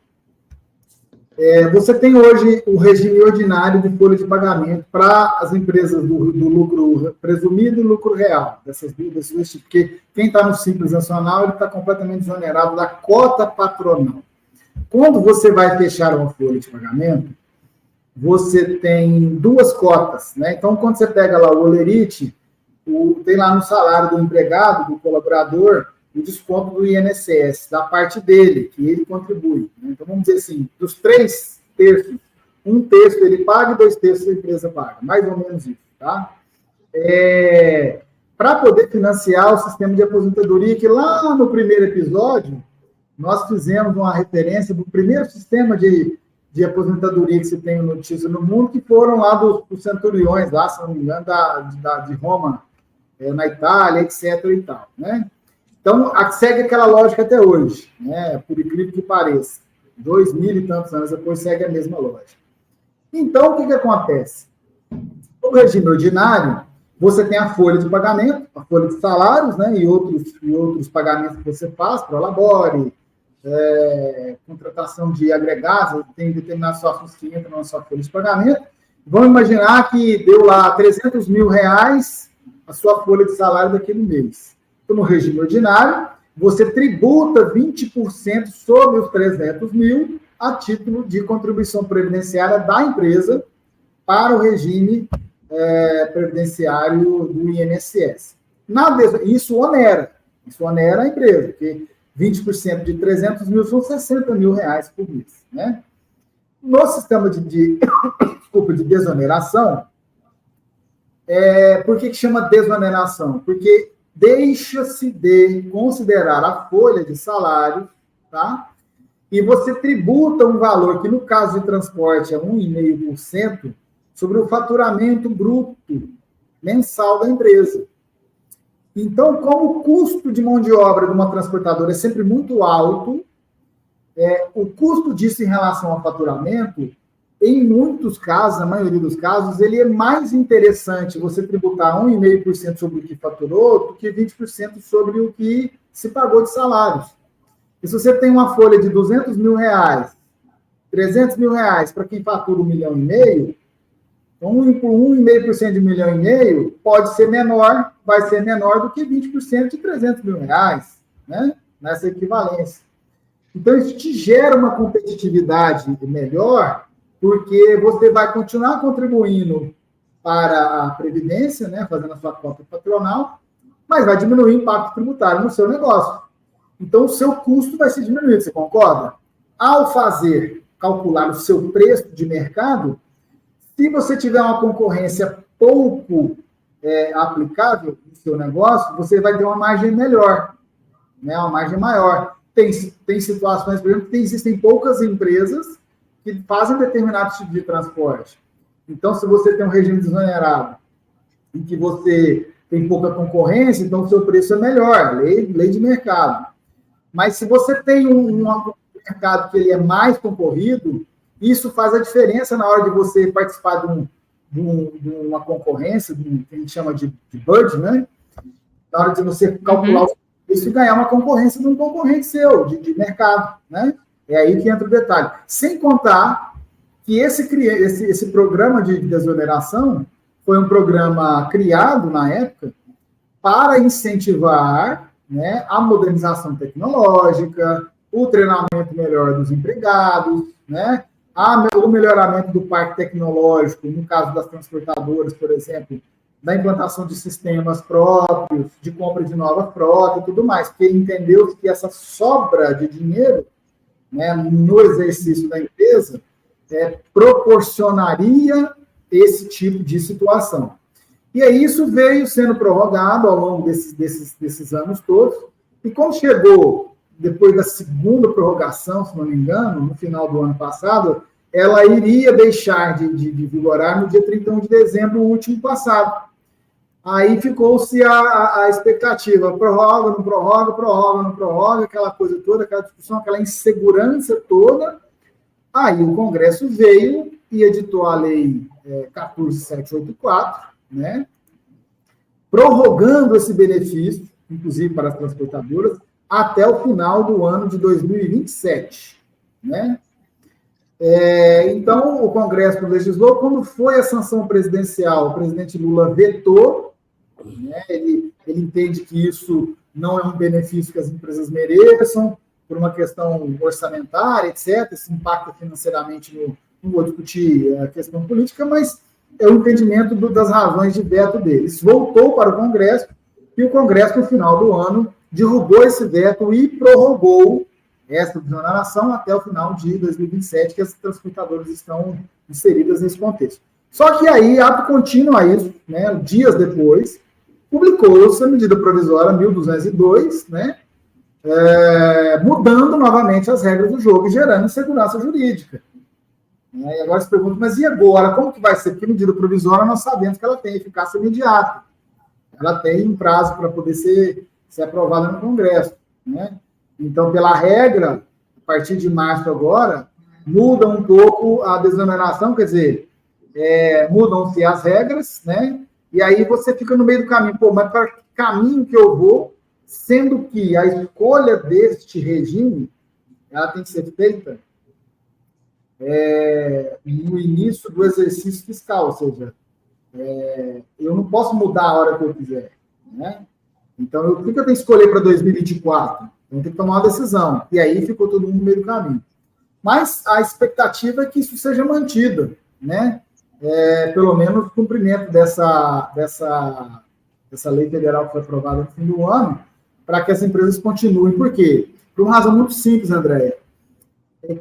Você tem hoje o regime ordinário de folha de pagamento para as empresas do lucro presumido e lucro real, desses dois tipos, porque quem está no Simples Nacional, ele está completamente desonerado da cota patronal. Quando você vai fechar uma folha de pagamento, você tem duas cotas, né? Então, quando você pega lá o olerite, tem lá no salário do empregado, do colaborador, o desconto do INSS, da parte dele, que ele contribui. Né? Então, vamos dizer assim, dos 3 terços, 1 terço ele paga e 2 terços a empresa paga. Mais ou menos isso, tá? Para poder financiar o sistema de aposentadoria, que lá no primeiro episódio, nós fizemos uma referência do primeiro sistema de aposentadoria que se tem notícia no mundo, que foram lá dos centuriões, lá, se não me engano, de Roma, na Itália, etc. e tal, né? Então, segue aquela lógica até hoje, né? Por incrível que pareça. 2000 e tantos anos depois segue a mesma lógica. Então, o que acontece? O regime ordinário, Você tem a folha de pagamento, a folha de salários, né, e outros pagamentos que você faz, prolabore, contratação de agregados, tem determinados softwares que entram na sua folha de pagamento. Vamos imaginar que deu lá R$300 mil a sua folha de salário daquele mês. Então, no regime ordinário, você tributa 20% sobre os 300 mil a título de contribuição previdenciária da empresa para o regime previdenciário do INSS. Isso onera a empresa, porque 20% de 300 mil são R$60 mil por mês. Né? No sistema de desoneração, por que chama desoneração? Porque deixa-se de considerar a folha de salário, tá? E você tributa um valor que, no caso de transporte, é 1,5%, sobre o faturamento bruto mensal da empresa. Então, como o custo de mão de obra de uma transportadora é sempre muito alto, o custo disso em relação ao faturamento, em muitos casos, na maioria dos casos, ele é mais interessante você tributar 1,5% sobre o que faturou do que 20% sobre o que se pagou de salários. E se você tem uma folha de R$200 mil, R$300 mil para quem fatura R$1,5 milhão, então 1,5% de R$1,5 milhão pode ser menor, vai ser menor do que 20% de R$300 mil, né? Nessa equivalência. Então, isso te gera uma competitividade melhor, porque você vai continuar contribuindo para a Previdência, né, fazendo a sua cota patronal, mas vai diminuir o impacto tributário no seu negócio. Então, o seu custo vai ser diminuído, você concorda? Ao calcular o seu preço de mercado, se você tiver uma concorrência pouco aplicável no seu negócio, você vai ter uma margem melhor, né, uma margem maior. Tem situações, por exemplo, que existem poucas empresas que fazem determinado tipo de transporte. Então, se você tem um regime desonerado, em que você tem pouca concorrência, então o seu preço é melhor, lei de mercado. Mas se você tem um mercado que ele é mais concorrido, isso faz a diferença na hora de você participar de uma concorrência, que a gente chama de bid, né? Na hora de você calcular isso e ganhar uma concorrência de um concorrente seu, de mercado, né? É aí que entra o detalhe. Sem contar que esse programa de desoneração foi um programa criado, na época, para incentivar, né, a modernização tecnológica, o treinamento melhor dos empregados, né, o melhoramento do parque tecnológico, no caso das transportadoras, por exemplo, da implantação de sistemas próprios, de compra de nova frota e tudo mais, porque entendeu que essa sobra de dinheiro, né, no exercício da empresa, proporcionaria esse tipo de situação. E aí isso veio sendo prorrogado ao longo desses anos todos, e quando chegou, depois da segunda prorrogação, se não me engano, no final do ano passado, ela iria deixar de vigorar no dia 31 de dezembro, o último passado. Aí ficou-se a expectativa, prorroga, não prorroga, prorroga, não prorroga, aquela coisa toda, aquela discussão, aquela insegurança toda. Aí o Congresso veio e editou a Lei 14.784, né, prorrogando esse benefício, inclusive para as transportadoras, até o final do ano de 2027. Né? Então, o Congresso legislou. Quando foi a sanção presidencial, o presidente Lula vetou, né? Ele entende que isso não é um benefício que as empresas mereçam, por uma questão orçamentária, etc. Isso impacta financeiramente, não vou discutir a questão política, mas é o entendimento das razões de veto deles. Voltou para o Congresso, e o Congresso, no final do ano, derrubou esse veto e prorrogou essa desoneração até o final de 2027, que as transportadoras estão inseridas nesse contexto. Só que aí, ato contínuo a isso, né, dias depois, publicou-se a medida provisória 1202, né, mudando novamente as regras do jogo e gerando insegurança jurídica. E agora se pergunta, mas e agora? Como que vai ser? Porque a medida provisória nós sabemos que ela tem eficácia imediata. Ela tem um prazo para poder ser aprovada no Congresso. Né? Então, pela regra, a partir de março agora, muda um pouco a desoneração, quer dizer, mudam-se as regras, né? E aí você fica no meio do caminho. Pô, mas para que caminho que eu vou, sendo que a escolha deste regime, ela tem que ser feita no início do exercício fiscal, ou seja, eu não posso mudar a hora que eu quiser, né? Então, o que eu tenho que escolher para 2024? Eu tenho que tomar uma decisão. E aí ficou todo mundo no meio do caminho. Mas a expectativa é que isso seja mantido, né? Pelo menos o cumprimento dessa lei federal que foi aprovada no fim do ano, para que as empresas continuem. Por quê? Por uma razão muito simples, Andréia.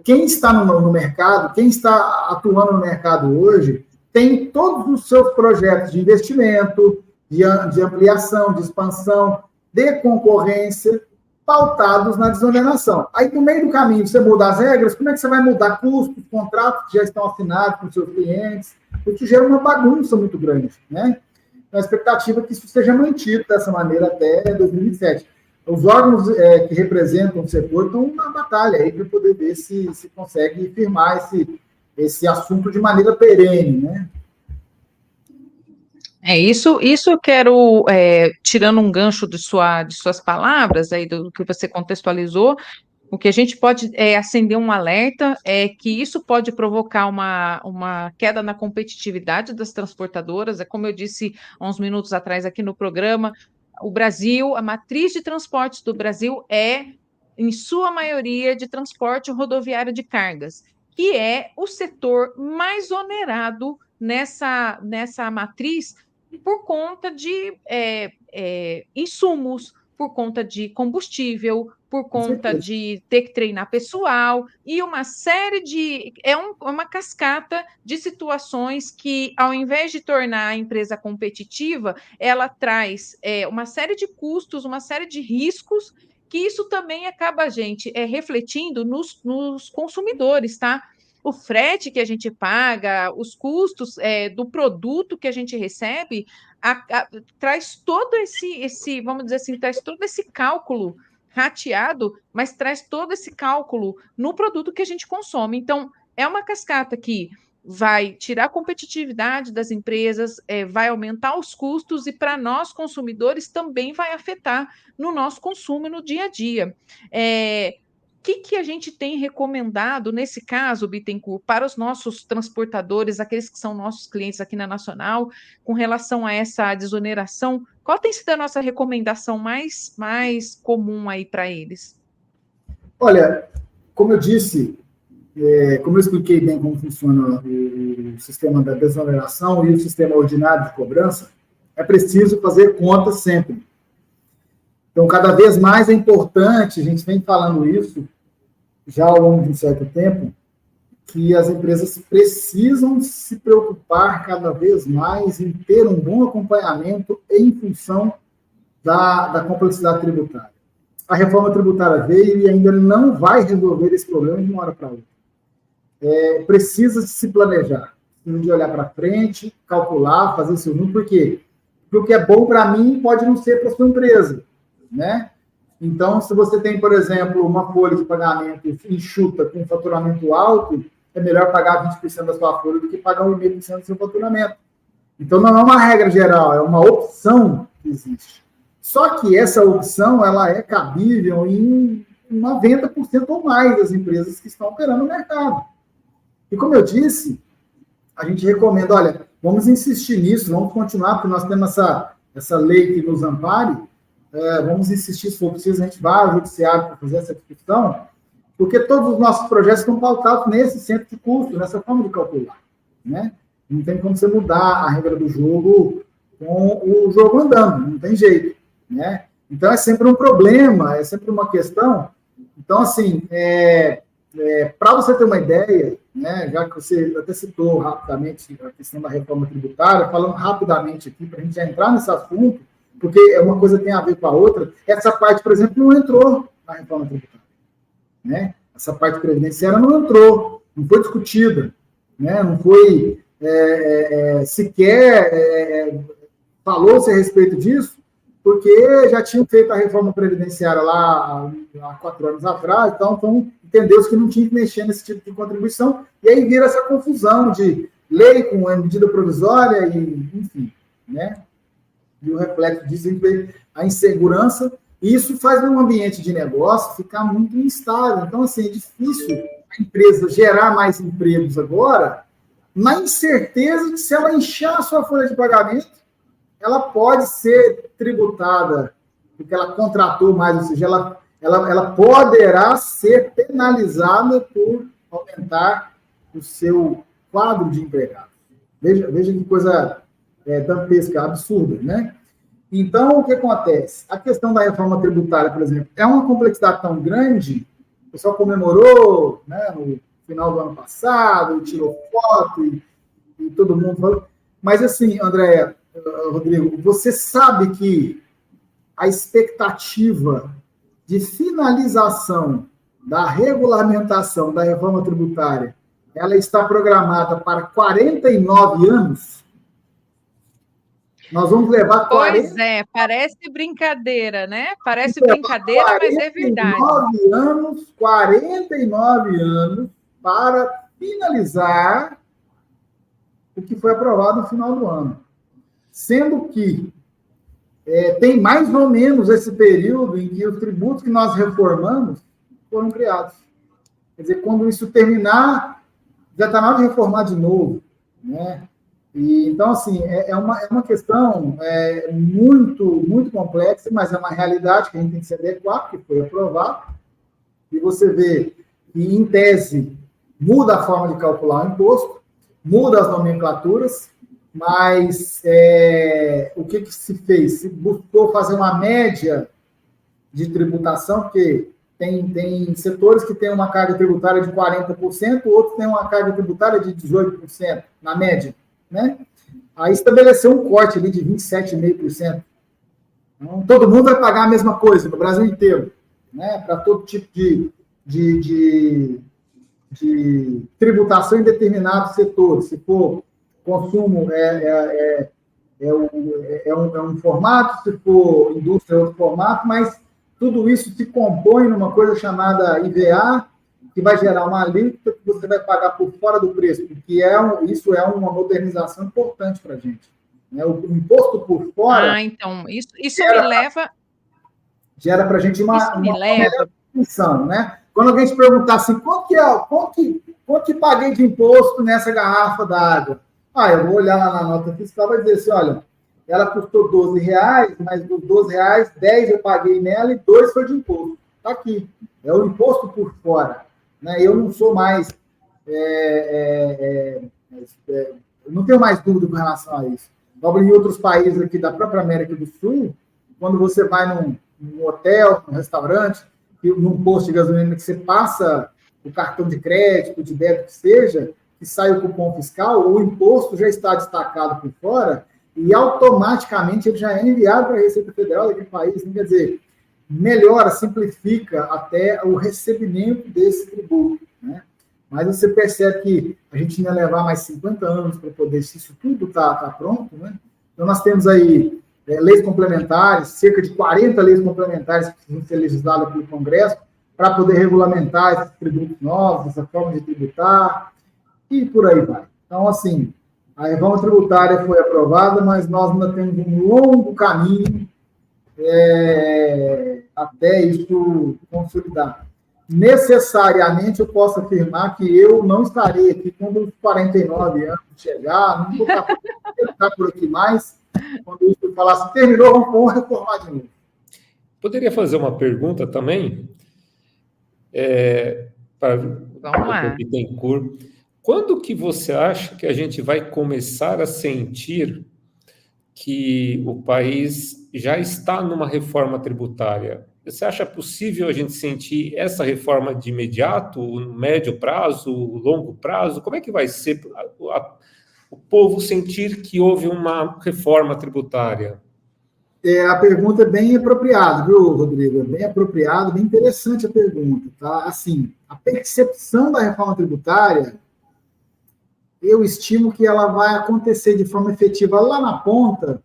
Quem está no mercado, quem está atuando no mercado hoje, tem todos os seus projetos de investimento, de ampliação, de expansão, de concorrência, pautados na desoneração. Aí, no meio do caminho, você muda as regras, como é que você vai mudar custos, contratos que já estão assinados com seus clientes? Porque gera uma bagunça muito grande, né? Então, a expectativa é que isso seja mantido dessa maneira até 2027. Os órgãos que representam o setor estão na batalha aí para poder ver se consegue firmar esse assunto de maneira perene, né? Isso eu quero, tirando um gancho de suas palavras, aí do que você contextualizou, o que a gente pode acender um alerta é que isso pode provocar uma queda na competitividade das transportadoras. Como eu disse há uns minutos atrás aqui no programa, o Brasil, a matriz de transportes do Brasil em sua maioria, de transporte rodoviário de cargas, que é o setor mais onerado nessa matriz por conta de insumos, por conta de combustível, por conta de ter que treinar pessoal, e uma série de... uma cascata de situações que, ao invés de tornar a empresa competitiva, ela traz uma série de custos, uma série de riscos, que isso também acaba, gente, refletindo nos consumidores, tá? O frete que a gente paga, os custos do produto que a gente recebe, traz todo esse, vamos dizer assim, traz todo esse cálculo rateado, mas traz todo esse cálculo no produto que a gente consome. Então, é uma cascata que vai tirar a competitividade das empresas, vai aumentar os custos e, para nós, consumidores, também vai afetar no nosso consumo no dia a dia. O que a gente tem recomendado, nesse caso, Bittencourt, para os nossos transportadores, aqueles que são nossos clientes aqui na Nacional, com relação a essa desoneração? Qual tem sido a nossa recomendação mais comum aí para eles? Olha, como eu disse, como eu expliquei bem como funciona o sistema da desoneração e o sistema ordinário de cobrança, é preciso fazer conta sempre. Então, cada vez mais é importante, a gente vem falando isso já ao longo de um certo tempo, que as empresas precisam se preocupar cada vez mais em ter um bom acompanhamento em função da complexidade tributária. A reforma tributária veio e ainda não vai resolver esse problema de uma hora para outra. Precisa se planejar, de olhar para frente, calcular, fazer seu número, por quê? Porque o que é bom para mim pode não ser para a sua empresa, né? Então, se você tem, por exemplo, uma folha de pagamento enxuta com faturamento alto, é melhor pagar 20% da sua folha do que pagar 1,5% do seu faturamento. Então, não é uma regra geral, é uma opção que existe. Só que essa opção, ela é cabível em 90% ou mais das empresas que estão operando no mercado. E como eu disse, a gente recomenda, olha, vamos insistir nisso, vamos continuar, porque nós temos essa lei que nos ampare, vamos insistir, se for preciso, a gente vai ao judiciário para fazer essa discussão, porque todos os nossos projetos estão pautados nesse centro de custo, nessa forma de calcular, né? Não tem como você mudar a regra do jogo com o jogo andando, não tem jeito, né? Então, é sempre um problema, é sempre uma questão. Então, assim, para você ter uma ideia, né, já que você até citou rapidamente a questão da reforma tributária, falando rapidamente aqui, para a gente já entrar nesse assunto, porque uma coisa tem a ver com a outra, essa parte, por exemplo, não entrou na reforma tributária, né? Essa parte previdenciária não entrou, não foi discutida, né? Não foi sequer falou-se a respeito disso, porque já tinham feito a reforma previdenciária lá há 4 anos atrás, então entendeu-se que não tinha que mexer nesse tipo de contribuição, e aí vira essa confusão de lei com medida provisória, e enfim, né? E o reflexo disso é a insegurança, e isso faz um ambiente de negócio ficar muito instável. Então, assim, é difícil a empresa gerar mais empregos agora, na incerteza de se ela inchar a sua folha de pagamento, ela pode ser tributada, porque ela contratou mais, ou seja, ela poderá ser penalizada por aumentar o seu quadro de empregados. Veja que coisa dantesca, absurda, né? Então, o que acontece? A questão da reforma tributária, por exemplo, é uma complexidade tão grande, o pessoal comemorou, né, no final do ano passado, tirou foto e todo mundo falou. Mas, assim, André, Rodrigo, você sabe que a expectativa de finalização da regulamentação da reforma tributária, ela está programada para 49 anos? Nós vamos levar 40... Pois é, parece brincadeira, né? Parece brincadeira, mas é verdade. 49 anos para finalizar o que foi aprovado no final do ano. Sendo que tem mais ou menos esse período em que os tributos que nós reformamos foram criados. Quer dizer, quando isso terminar, já está na hora de reformar de novo, né? E, então, assim, é uma questão muito, muito complexa, mas é uma realidade que a gente tem que se adequar, porque foi aprovado. E você vê que, em tese, muda a forma de calcular o imposto, muda as nomenclaturas, mas o que se fez? Se buscou fazer uma média de tributação, porque tem setores que têm uma carga tributária de 40%, outros têm uma carga tributária de 18%, na média, né? Aí estabeleceu um corte ali de 27,5%. Então, todo mundo vai pagar a mesma coisa, no Brasil inteiro, né? Para todo tipo de tributação em determinados setores. Se for consumo, é um formato, se for indústria, é outro formato, mas tudo isso se compõe numa coisa chamada IVA, que vai gerar uma alíquota que você vai pagar por fora do preço, porque isso é uma modernização importante para a gente. Né? O imposto por fora... então, isso me leva... Gera para a gente uma melhor definição, né? Quando alguém te perguntar assim, quanto que paguei de imposto nessa garrafa d'água? Eu vou olhar lá na nota fiscal e vai dizer assim, olha, ela custou R$12, mas dos R$12, 10 eu paguei nela e 2 foi de imposto. Está aqui. É o imposto por fora. Né? Eu não sou mais... não tenho mais dúvida com relação a isso. Em outros países aqui da própria América do Sul, quando você vai num hotel, num restaurante, num posto de gasolina que você passa o cartão de crédito, de débito que seja, que sai o cupom fiscal, o imposto já está destacado por fora e automaticamente ele já é enviado para a Receita Federal daquele país. Quer dizer, melhora, simplifica até o recebimento desse tributo, né? Mas você percebe que a gente ia levar mais 50 anos para poder, se isso tudo está pronto, né? Então, nós temos aí leis complementares, cerca de 40 leis complementares que precisam ser legisladas pelo Congresso para poder regulamentar esses tributos novos, essa forma de tributar, e por aí vai. Então, assim, a reforma tributária foi aprovada, mas nós ainda temos um longo caminho até isso consolidar. Necessariamente, eu posso afirmar que eu não estarei aqui quando os 49 anos chegar, não vou estar por aqui mais. Quando isso falasse, terminou, vamos reformar de novo. Poderia fazer uma pergunta também? Vamos lá. Bittencourt. Quando que você acha que a gente vai começar a sentir que o país já está numa reforma tributária? Você acha possível a gente sentir essa reforma de imediato, no médio prazo, longo prazo? Como é que vai ser o povo sentir que houve uma reforma tributária? A pergunta é bem apropriada, viu, Rodrigo? É bem apropriada, bem interessante a pergunta, tá? Assim, a percepção da reforma tributária, eu estimo que ela vai acontecer de forma efetiva lá na ponta,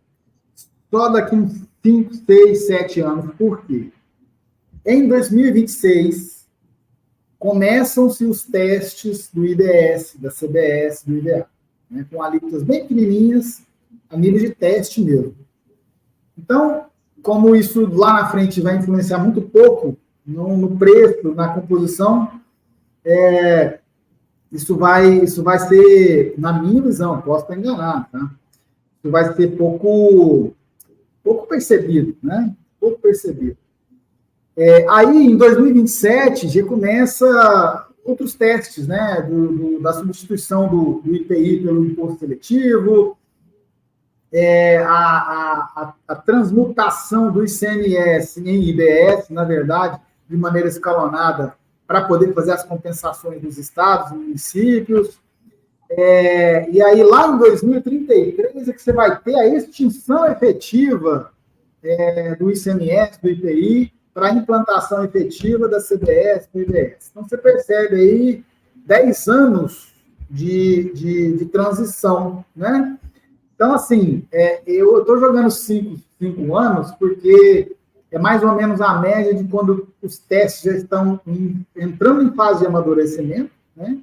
só daqui uns 5, 6, 7 anos. Por quê? Em 2026, começam-se os testes do IDS, da CBS, do IVA, né, com alíquotas bem pequenininhas, a nível de teste mesmo. Então, como isso lá na frente vai influenciar muito pouco no preço, na composição, isso vai ser, na minha visão, posso estar enganado, tá? Isso vai ser pouco percebido, né? Pouco percebido. Aí, em 2027, já começa outros testes, né? Da substituição do IPI pelo imposto seletivo, a transmutação do ICMS em IBS, na verdade, de maneira escalonada, para poder fazer as compensações dos estados e municípios. E aí, lá em 2033, é que você vai ter a extinção efetiva do ICMS, do IPI, para a implantação efetiva da CBS e do IBS. Então, você percebe aí 10 anos de transição, né? Então, assim, eu estou jogando 5 anos porque é mais ou menos a média de quando os testes já estão entrando em fase de amadurecimento, né?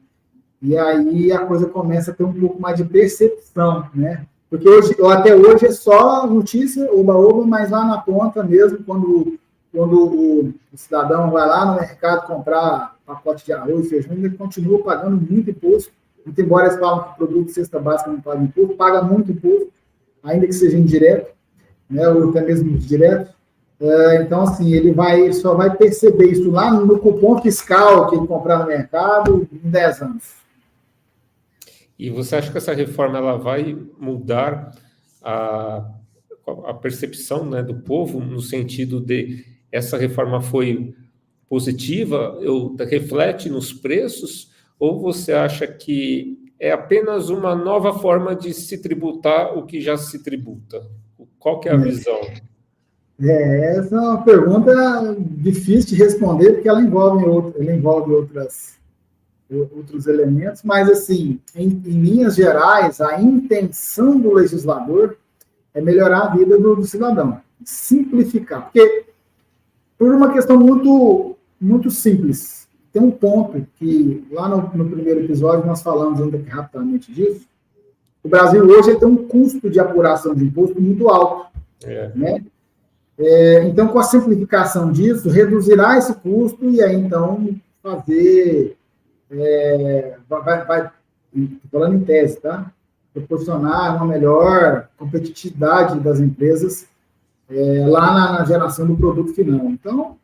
E aí a coisa começa a ter um pouco mais de percepção, né? Porque até hoje é só notícia, oba-oba, mas lá na ponta mesmo, quando o cidadão vai lá no mercado comprar pacote de arroz e feijão, ele continua pagando muito imposto, muito embora eles falam que o produto de cesta básica não paga imposto, paga muito imposto, ainda que seja indireto, né, ou até mesmo direto. Então, assim, ele só vai perceber isso lá no cupom fiscal que ele comprar no mercado em 10 anos. E você acha que essa reforma ela vai mudar a percepção, né, do povo, no sentido de essa reforma foi positiva, reflete nos preços, ou você acha que é apenas uma nova forma de se tributar o que já se tributa? Qual que é a visão? Essa é uma pergunta difícil de responder, porque ela envolve outros elementos, mas, assim, em linhas gerais, a intenção do legislador é melhorar a vida do cidadão, simplificar, porque por uma questão muito, muito simples. Tem um ponto que, lá no primeiro episódio, nós falamos ainda que rapidamente disso. O Brasil hoje tem um custo de apuração de imposto muito alto, né? Então, com a simplificação disso, reduzirá esse custo e aí, então, fazer... Estou falando em tese, tá? Proporcionar uma melhor competitividade das empresas lá na geração do produto final. Então,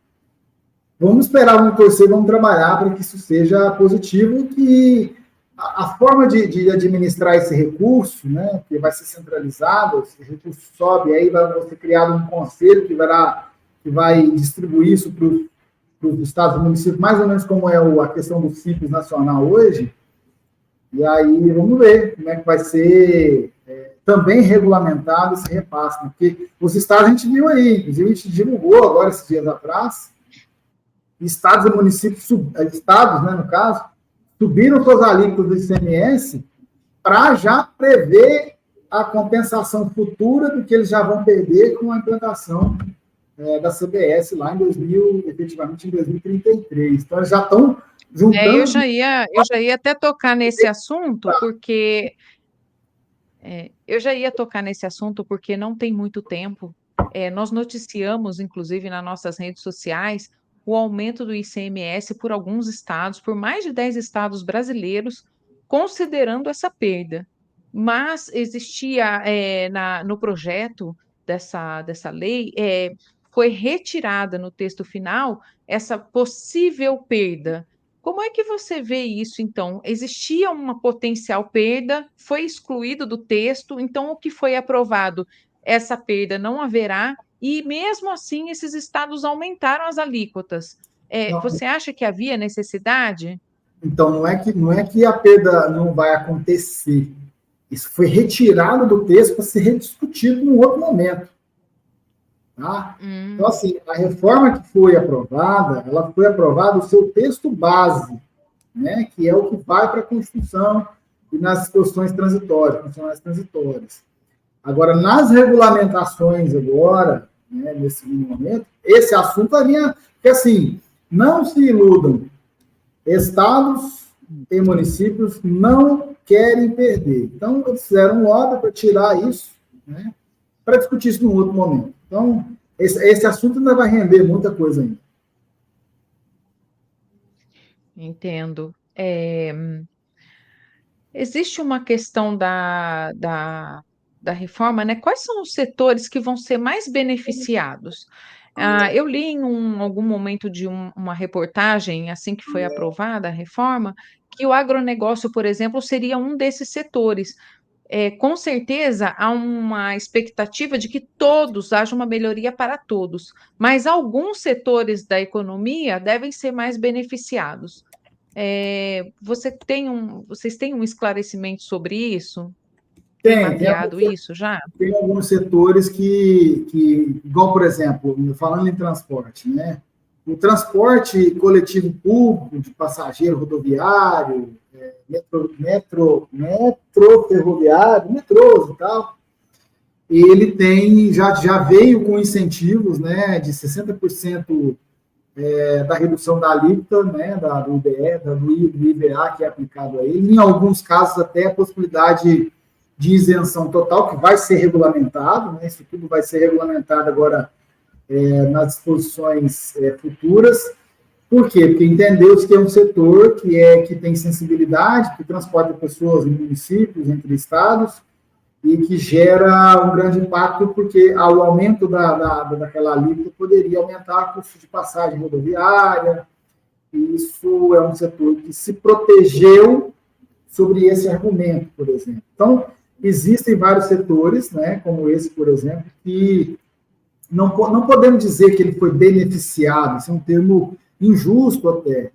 vamos esperar, vamos torcer, vamos trabalhar para que isso seja positivo, que a forma de administrar esse recurso, né, que vai ser centralizado, esse recurso sobe, aí vai ser criado um conselho que vai distribuir isso para os estados e municípios, mais ou menos como é a questão do Simples Nacional hoje, e aí vamos ver como é que vai ser também regulamentado esse repasse, né? Porque os estados a gente viu aí, inclusive a gente divulgou agora, esses dias atrás, estados e municípios, estados, né, no caso, subiram suas alíquotas do ICMS para já prever a compensação futura do que eles já vão perder com a implantação da CBS lá efetivamente em 2033. Então, eles já estão juntando... Eu já ia até tocar nesse assunto, porque... eu já ia tocar nesse assunto porque não tem muito tempo. Nós noticiamos, inclusive, nas nossas redes sociais, o aumento do ICMS por alguns estados, por mais de 10 estados brasileiros, considerando essa perda. Mas existia no projeto dessa lei, foi retirada no texto final essa possível perda. Como é que você vê isso, então? Existia uma potencial perda, foi excluído do texto, então o que foi aprovado, essa perda não haverá, e mesmo assim esses estados aumentaram as alíquotas. Você acha que havia necessidade? Então, não é que a perda não vai acontecer. Isso foi retirado do texto para ser rediscutido num outro momento. Tá? Então, assim, a reforma que foi aprovada, ela foi aprovada o seu texto base, né, que é o que vai para a Constituição e nas questões transitórias. Agora, nas regulamentações agora, né, nesse momento, esse assunto vinha... Porque, assim, não se iludam, estados e municípios não querem perder. Então, eles fizeram um lobby para tirar isso, né, para discutir isso num outro momento. Então, esse assunto ainda vai render muita coisa ainda. Entendo. Existe uma questão da reforma, né? Quais são os setores que vão ser mais beneficiados? Eu li em algum momento de uma reportagem, assim que foi aprovada a reforma, que o agronegócio, por exemplo, seria um desses setores. Com certeza há uma expectativa de que haja uma melhoria para todos, mas alguns setores da economia devem ser mais beneficiados. Vocês têm um esclarecimento sobre isso? Tem mapeado isso já? Tem alguns setores que, igual, por exemplo, falando em transporte, né? O transporte coletivo público de passageiro rodoviário, ferroviário, metrôs e tal, ele já veio com incentivos, né, de 60% da redução da alíquota, né, do IVA que é aplicado a ele, em alguns casos até a possibilidade de isenção total, que vai ser regulamentado, né, isso tudo vai ser regulamentado agora nas disposições futuras. Por quê? Porque entendeu-se que é um setor que tem sensibilidade, que transporta pessoas em municípios, entre estados, e que gera um grande impacto, porque ao aumento daquela alíquota poderia aumentar o custo de passagem rodoviária. Isso é um setor que se protegeu sobre esse argumento, por exemplo. Então, existem vários setores, né, como esse, por exemplo, que não podemos dizer que ele foi beneficiado, isso é um termo injusto até,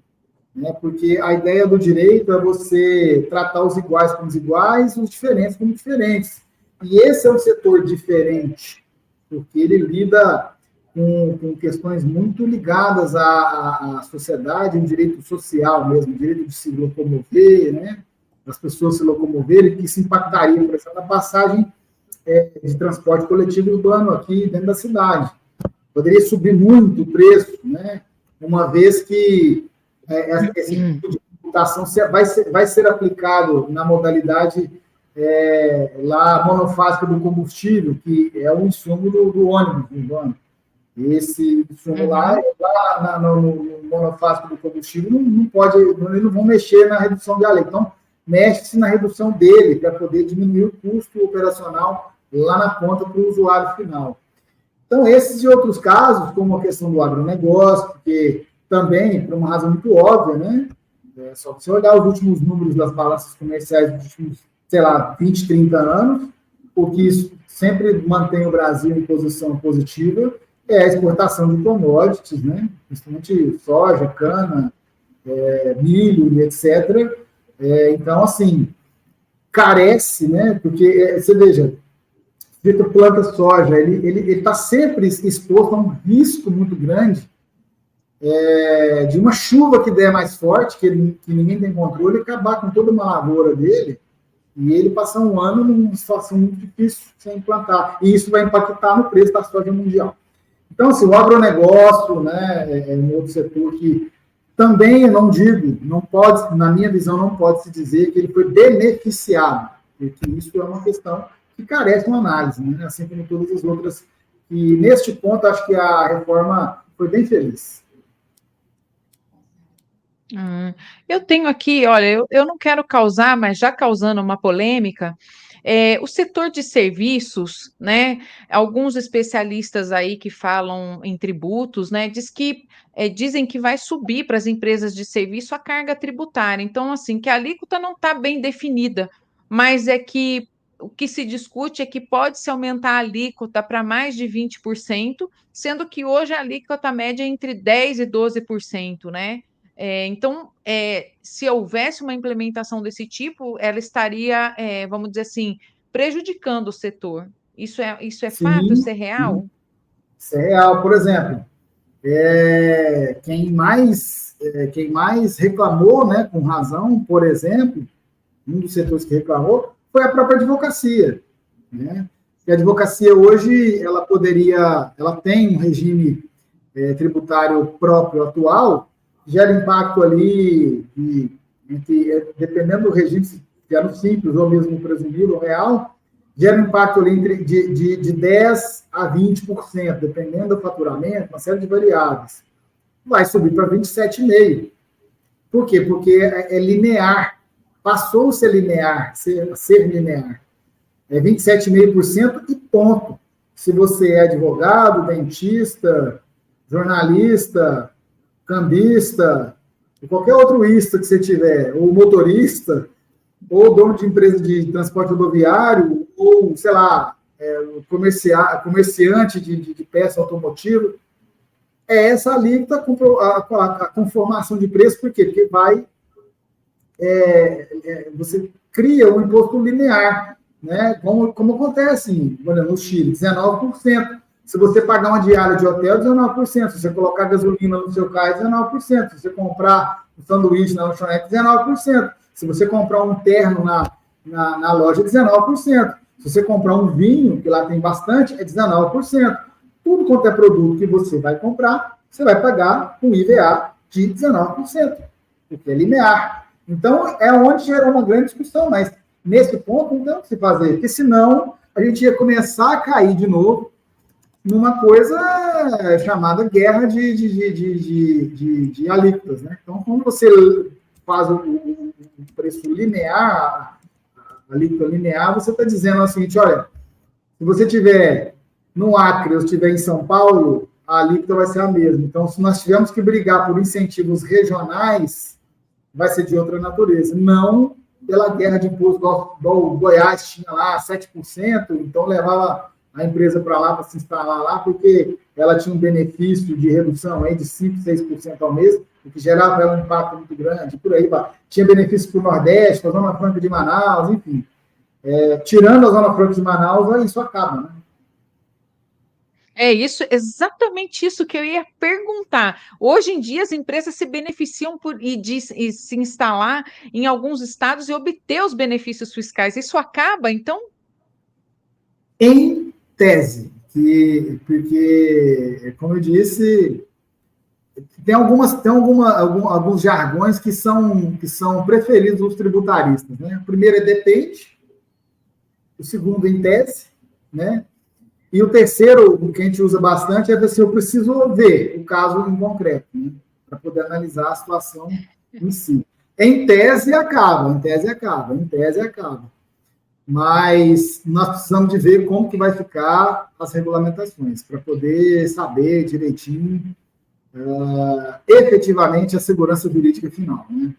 né, porque a ideia do direito é você tratar os iguais como os iguais e os diferentes como diferentes. E esse é um setor diferente, porque ele lida com questões muito ligadas à sociedade, um direito social mesmo, o direito de se locomover, né, as pessoas se locomoverem, que se impactaria, por exemplo, na passagem de transporte coletivo urbano aqui dentro da cidade. Poderia subir muito o preço, né, uma vez que esse tipo de tributação vai ser aplicado na modalidade lá monofásica do combustível, que é o insumo do ônibus urbano. Esse insumo lá no monofásico do combustível não pode, eles não vão mexer na redução de alíquota. Então, mexe-se na redução dele para poder diminuir o custo operacional lá na ponta para o usuário final. Então, esses e outros casos, como a questão do agronegócio, porque também, por uma razão muito óbvia, né? Só você olhar os últimos números das balanças comerciais dos últimos, 20, 30 anos, o que isso sempre mantém o Brasil em posição positiva é a exportação de commodities, né? Principalmente soja, cana, milho, etc. Então, assim, carece, né? Porque, você veja, Vitor planta soja, ele está sempre exposto a um risco muito grande de uma chuva que der mais forte, que ninguém tem controle, e acabar com toda uma lavoura dele, e ele passar um ano numa situação muito difícil sem plantar. E isso vai impactar no preço da soja mundial. Então, assim, o agronegócio, né, é um outro setor que também, eu não digo, não pode, na minha visão, não pode se dizer que ele foi beneficiado, porque isso é uma questão que carece de uma análise, né? Assim como todas as outras. E, neste ponto, acho que a reforma foi bem feliz. Eu tenho aqui, olha, eu não quero causar, mas já causando uma polêmica, o setor de serviços, né? Alguns especialistas aí que falam em tributos, né? Dizem que vai subir para as empresas de serviço a carga tributária. Então, assim, que a alíquota não está bem definida, mas é que o que se discute é que pode-se aumentar a alíquota para mais de 20%, sendo que hoje a alíquota média é entre 10% e 12%, né? Então, se houvesse uma implementação desse tipo, ela estaria, vamos dizer assim, prejudicando o setor. Isso é fato? Isso é real? Sim. Isso é real. Por exemplo, quem mais reclamou, né, com razão, por exemplo, um dos setores que reclamou foi a própria advocacia, né? E a advocacia hoje, ela tem um regime tributário próprio atual, gera impacto ali, dependendo do regime, que é no simples, ou mesmo no presumido, ou real, gera um impacto ali de 10% a 20%, dependendo do faturamento, uma série de variáveis. Vai subir para 27,5%. Por quê? Porque é linear. Passou a ser linear, ser linear. É 27,5% e ponto. Se você é advogado, dentista, jornalista, cambista, qualquer outro ista que você tiver, ou motorista, ou dono de empresa de transporte rodoviário, ou, sei lá, comerciante de peça automotiva, é essa alíquota a conformação de preço. Por quê? Porque você cria um imposto linear, né? Como acontece no Chile, 19%. Se você pagar uma diária de hotel, 19%. Se você colocar gasolina no seu carro, 19%. Se você comprar um sanduíche na lanchonete, 19%. Se você comprar um terno na loja, 19%. Se você comprar um vinho, que lá tem bastante, é 19%. Tudo quanto é produto que você vai comprar, você vai pagar com IVA de 19%, porque é linear. Então, é onde gerou uma grande discussão, mas nesse ponto não tem o que se fazer, porque senão a gente ia começar a cair de novo numa coisa chamada guerra de alíquotas, né? Então, quando você faz o preço linear, a alíquota linear, você está dizendo o seguinte: olha, se você tiver no Acre ou estiver em São Paulo, a alíquota vai ser a mesma. Então, se nós tivermos que brigar por incentivos regionais, vai ser de outra natureza. Não pela guerra de imposto, igual o Goiás tinha lá 7%, então levava a empresa para lá, para se instalar lá, porque ela tinha um benefício de redução aí de 5%, 6% ao mês, o que gerava um impacto muito grande, por aí, tinha benefício para o Nordeste, para a Zona Franca de Manaus, enfim. Tirando a Zona Franca de Manaus, aí isso acaba, né? É isso, exatamente isso que eu ia perguntar. Hoje em dia, as empresas se beneficiam de se instalar em alguns estados e obter os benefícios fiscais. Isso acaba, então? Em tese, porque, como eu disse, tem alguns jargões que são preferidos dos tributaristas, né? O primeiro é depende, o segundo em tese, né? E o terceiro, o que a gente usa bastante, é se eu preciso ver o caso em concreto, né? Para poder analisar a situação em si. Em tese acaba. Mas nós precisamos de ver como que vai ficar as regulamentações, para poder saber direitinho, efetivamente, a segurança jurídica final, né?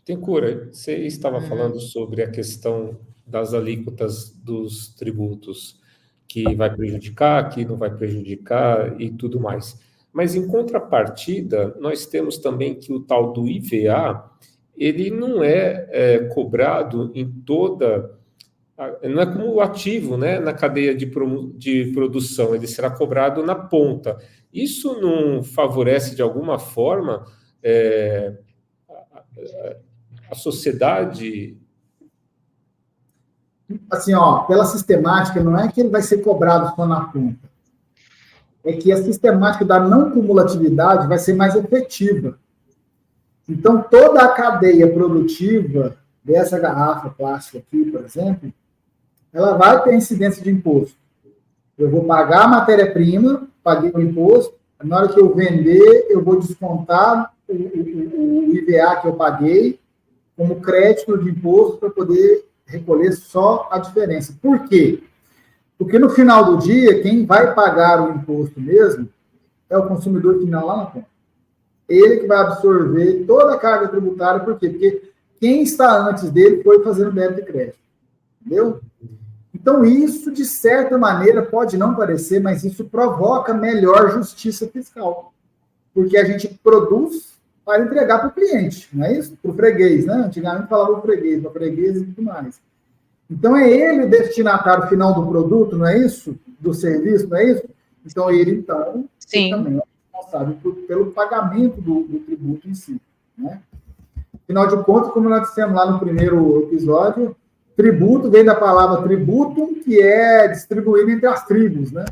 Tencura, você estava falando sobre a questão das alíquotas dos tributos, que vai prejudicar, que não vai prejudicar e tudo mais. Mas, em contrapartida, nós temos também que o tal do IVA, ele não é cobrado em toda... Não é como o ativo, né, na cadeia de produção, ele será cobrado na ponta. Isso não favorece, de alguma forma, a sociedade? Assim, pela sistemática, não é que ele vai ser cobrado só na ponta. É que a sistemática da não cumulatividade vai ser mais efetiva. Então, toda a cadeia produtiva dessa garrafa plástica aqui, por exemplo, ela vai ter incidência de imposto. Eu vou pagar a matéria-prima, paguei o imposto, na hora que eu vender, eu vou descontar o IVA que eu paguei como crédito de imposto para poder recolher só a diferença. Por quê? Porque no final do dia, quem vai pagar o imposto mesmo é o consumidor final lá na ponta. Ele que vai absorver toda a carga tributária. Por quê? Porque quem está antes dele foi fazendo débito e crédito. Entendeu? Então, isso, de certa maneira, pode não parecer, mas isso provoca melhor justiça fiscal. Porque a gente produz para entregar para o cliente, não é isso? Para o freguês, né? Antigamente falava o freguês, para freguês e tudo mais. Então, é ele o destinatário final do produto, não é isso? Do serviço, não é isso? Então, ele também é responsável pelo pagamento do tributo em si, né? Afinal de contas, como nós dissemos lá no primeiro episódio, tributo vem da palavra tributum, que é distribuído entre as tribos, né?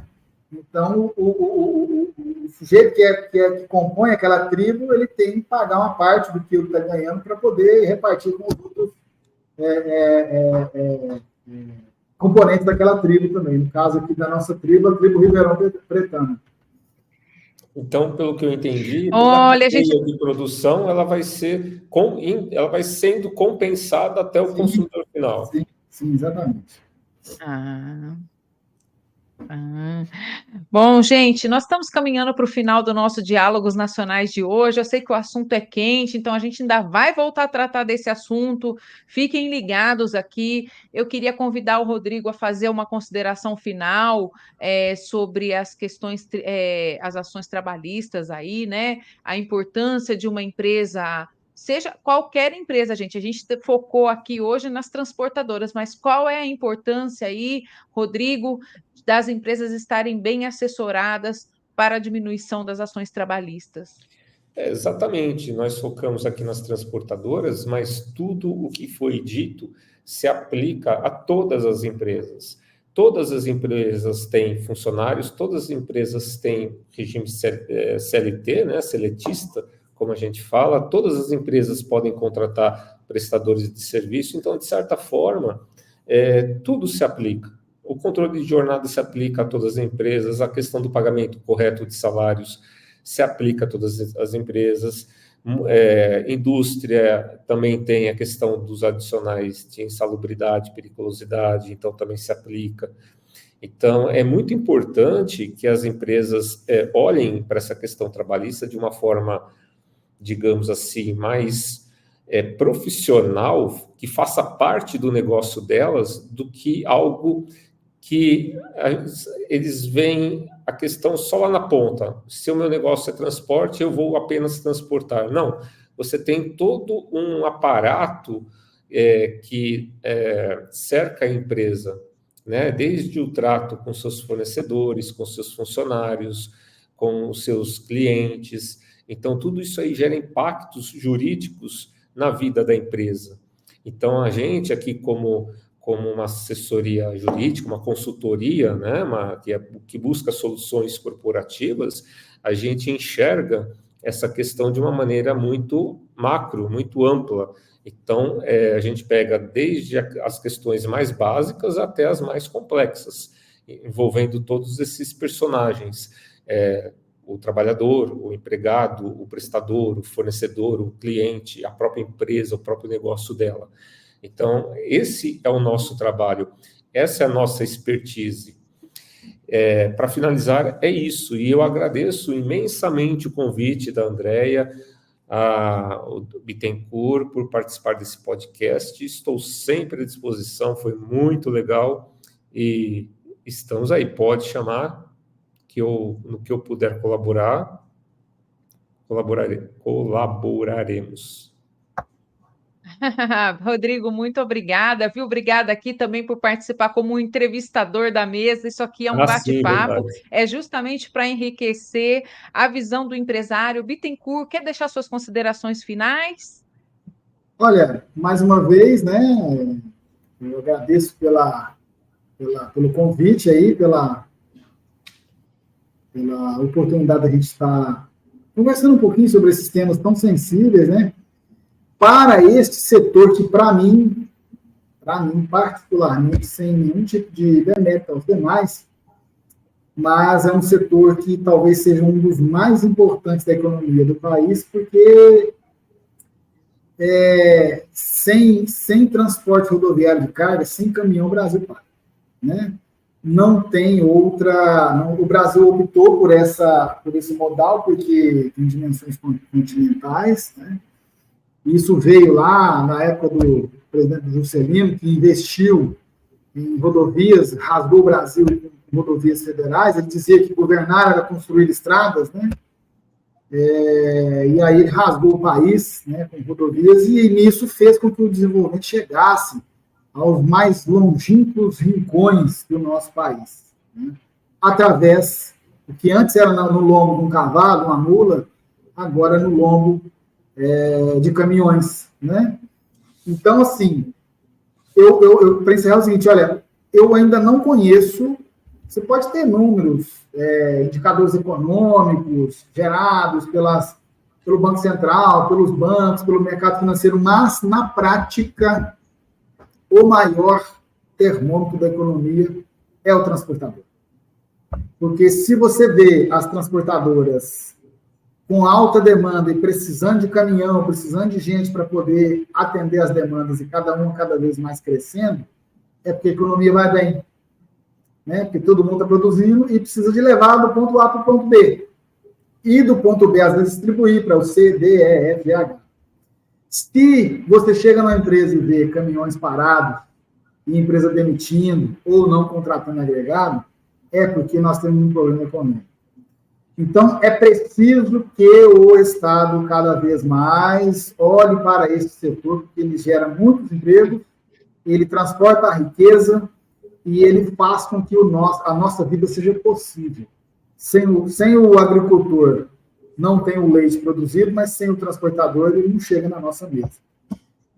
Então, o sujeito que compõe aquela tribo, ele tem que pagar uma parte do que ele está ganhando para poder repartir com os outros componentes daquela tribo também. No caso aqui da nossa tribo, a tribo Ribeirão Pretana. Então, pelo que eu entendi, olha, a cadeia de produção ela vai sendo compensada até o consumidor final. Sim, exatamente. Bom, gente, nós estamos caminhando para o final do nosso Diálogos Nacionais de hoje. Eu sei que o assunto é quente, então a gente ainda vai voltar a tratar desse assunto. Fiquem ligados aqui. Eu queria convidar o Rodrigo a fazer uma consideração final sobre as questões, as ações trabalhistas aí, né? A importância de uma empresa. Seja qualquer empresa, gente, a gente focou aqui hoje nas transportadoras, mas qual é a importância aí, Rodrigo, das empresas estarem bem assessoradas para a diminuição das ações trabalhistas? Exatamente, nós focamos aqui nas transportadoras, mas tudo o que foi dito se aplica a todas as empresas. Todas as empresas têm funcionários, todas as empresas têm regime CLT, né, seletista, como a gente fala, todas as empresas podem contratar prestadores de serviço, então, de certa forma, tudo se aplica. O controle de jornada se aplica a todas as empresas, a questão do pagamento correto de salários se aplica a todas as empresas, indústria também tem a questão dos adicionais de insalubridade, periculosidade, então também se aplica. Então, é muito importante que as empresas olhem para essa questão trabalhista de uma forma, digamos assim, mais profissional, que faça parte do negócio delas, do que algo que eles veem a questão só lá na ponta. Se o meu negócio é transporte, eu vou apenas transportar. Não, você tem todo um aparato que cerca a empresa, né? Desde o trato com seus fornecedores, com seus funcionários, com os seus clientes. Então, tudo isso aí gera impactos jurídicos na vida da empresa. Então, a gente aqui, como uma assessoria jurídica, uma consultoria, né, que busca soluções corporativas, a gente enxerga essa questão de uma maneira muito macro, muito ampla. Então, a gente pega desde as questões mais básicas até as mais complexas, envolvendo todos esses personagens, o trabalhador, o empregado, o prestador, o fornecedor, o cliente, a própria empresa, o próprio negócio dela. Então, esse é o nosso trabalho, essa é a nossa expertise. Para finalizar, é isso, e eu agradeço imensamente o convite da Andréia, ao Bittencourt, por participar desse podcast. Estou sempre à disposição, foi muito legal, e estamos aí, pode chamar, no que eu puder colaboraremos. Rodrigo, muito obrigada, viu? Obrigada aqui também por participar como entrevistador da mesa. Isso aqui é um bate-papo, é justamente para enriquecer a visão do empresário. Bittencourt, quer deixar suas considerações finais? Olha, mais uma vez, né? Eu agradeço pelo convite aí, pela oportunidade de a gente estar conversando um pouquinho sobre esses temas tão sensíveis, né? Para este setor que, para mim, particularmente, sem nenhum tipo de demérito aos demais, mas é um setor que talvez seja um dos mais importantes da economia do país, porque sem transporte rodoviário de carga, sem caminhão, o Brasil para, né? Não tem outra... o Brasil optou por esse modal, porque tem dimensões continentais, né? Isso veio lá na época do presidente Juscelino, que investiu em rodovias, rasgou o Brasil em rodovias federais. Ele dizia que governar era construir estradas, né? E aí ele rasgou o país, né, com rodovias, e nisso fez com que o desenvolvimento chegasse aos mais longínquos rincões do nosso país, né? Através do que antes era no lombo de um cavalo, uma mula, agora no lombo de caminhões, né? Então, assim, eu para encerrar o seguinte, olha, eu ainda não conheço, você pode ter números, indicadores econômicos gerados pelo Banco Central, pelos bancos, pelo mercado financeiro, mas, na prática, o maior termômetro da economia é o transportador. Porque se você vê as transportadoras com alta demanda e precisando de caminhão, precisando de gente para poder atender as demandas e cada vez mais crescendo, é porque a economia vai bem. Né? Porque todo mundo está produzindo e precisa de levar do ponto A para o ponto B. E do ponto B, às vezes, distribuir para o C, D, E, F, H. Se você chega na empresa e vê caminhões parados, e empresa demitindo ou não contratando agregado, é porque nós temos um problema econômico. Então, é preciso que o Estado, cada vez mais, olhe para esse setor, porque ele gera muitos empregos, ele transporta a riqueza e ele faz com que a nossa vida seja possível. Sem o agricultor, não tem o leite produzido, mas sem o transportador, ele não chega na nossa mesa.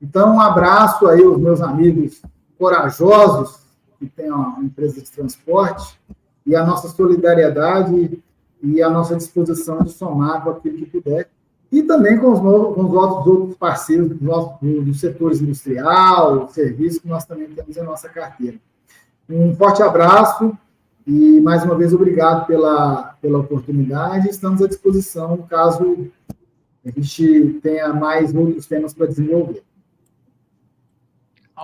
Então, um abraço aí aos meus amigos corajosos, que têm uma empresa de transporte, e a nossa solidariedade e a nossa disposição de somar com aquilo que puder, e também com os outros parceiros dos setores industrial, serviço, que nós também temos em nossa carteira. Um forte abraço e, mais uma vez, obrigado pela oportunidade. Estamos à disposição, caso a gente tenha mais outros temas para desenvolver.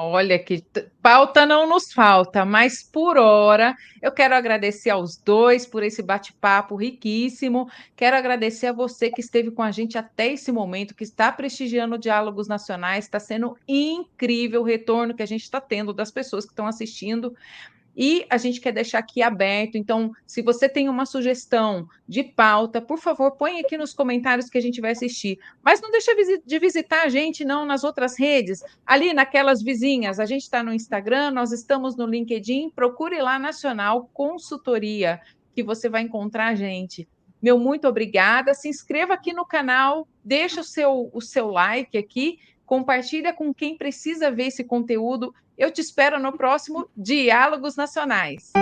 Olha, que pauta não nos falta, mas por hora eu quero agradecer aos dois por esse bate-papo riquíssimo. Quero agradecer a você que esteve com a gente até esse momento, que está prestigiando Diálogos Nacionais. Está sendo incrível o retorno que a gente está tendo das pessoas que estão assistindo. E a gente quer deixar aqui aberto, então, se você tem uma sugestão de pauta, por favor, põe aqui nos comentários que a gente vai assistir. Mas não deixa de visitar a gente, não, nas outras redes, ali naquelas vizinhas. A gente está no Instagram, nós estamos no LinkedIn, procure lá Nacional Consultoria, que você vai encontrar a gente. Meu muito obrigada, se inscreva aqui no canal, deixa o seu like aqui, compartilha com quem precisa ver esse conteúdo. Eu te espero no próximo Diálogos Nacionais.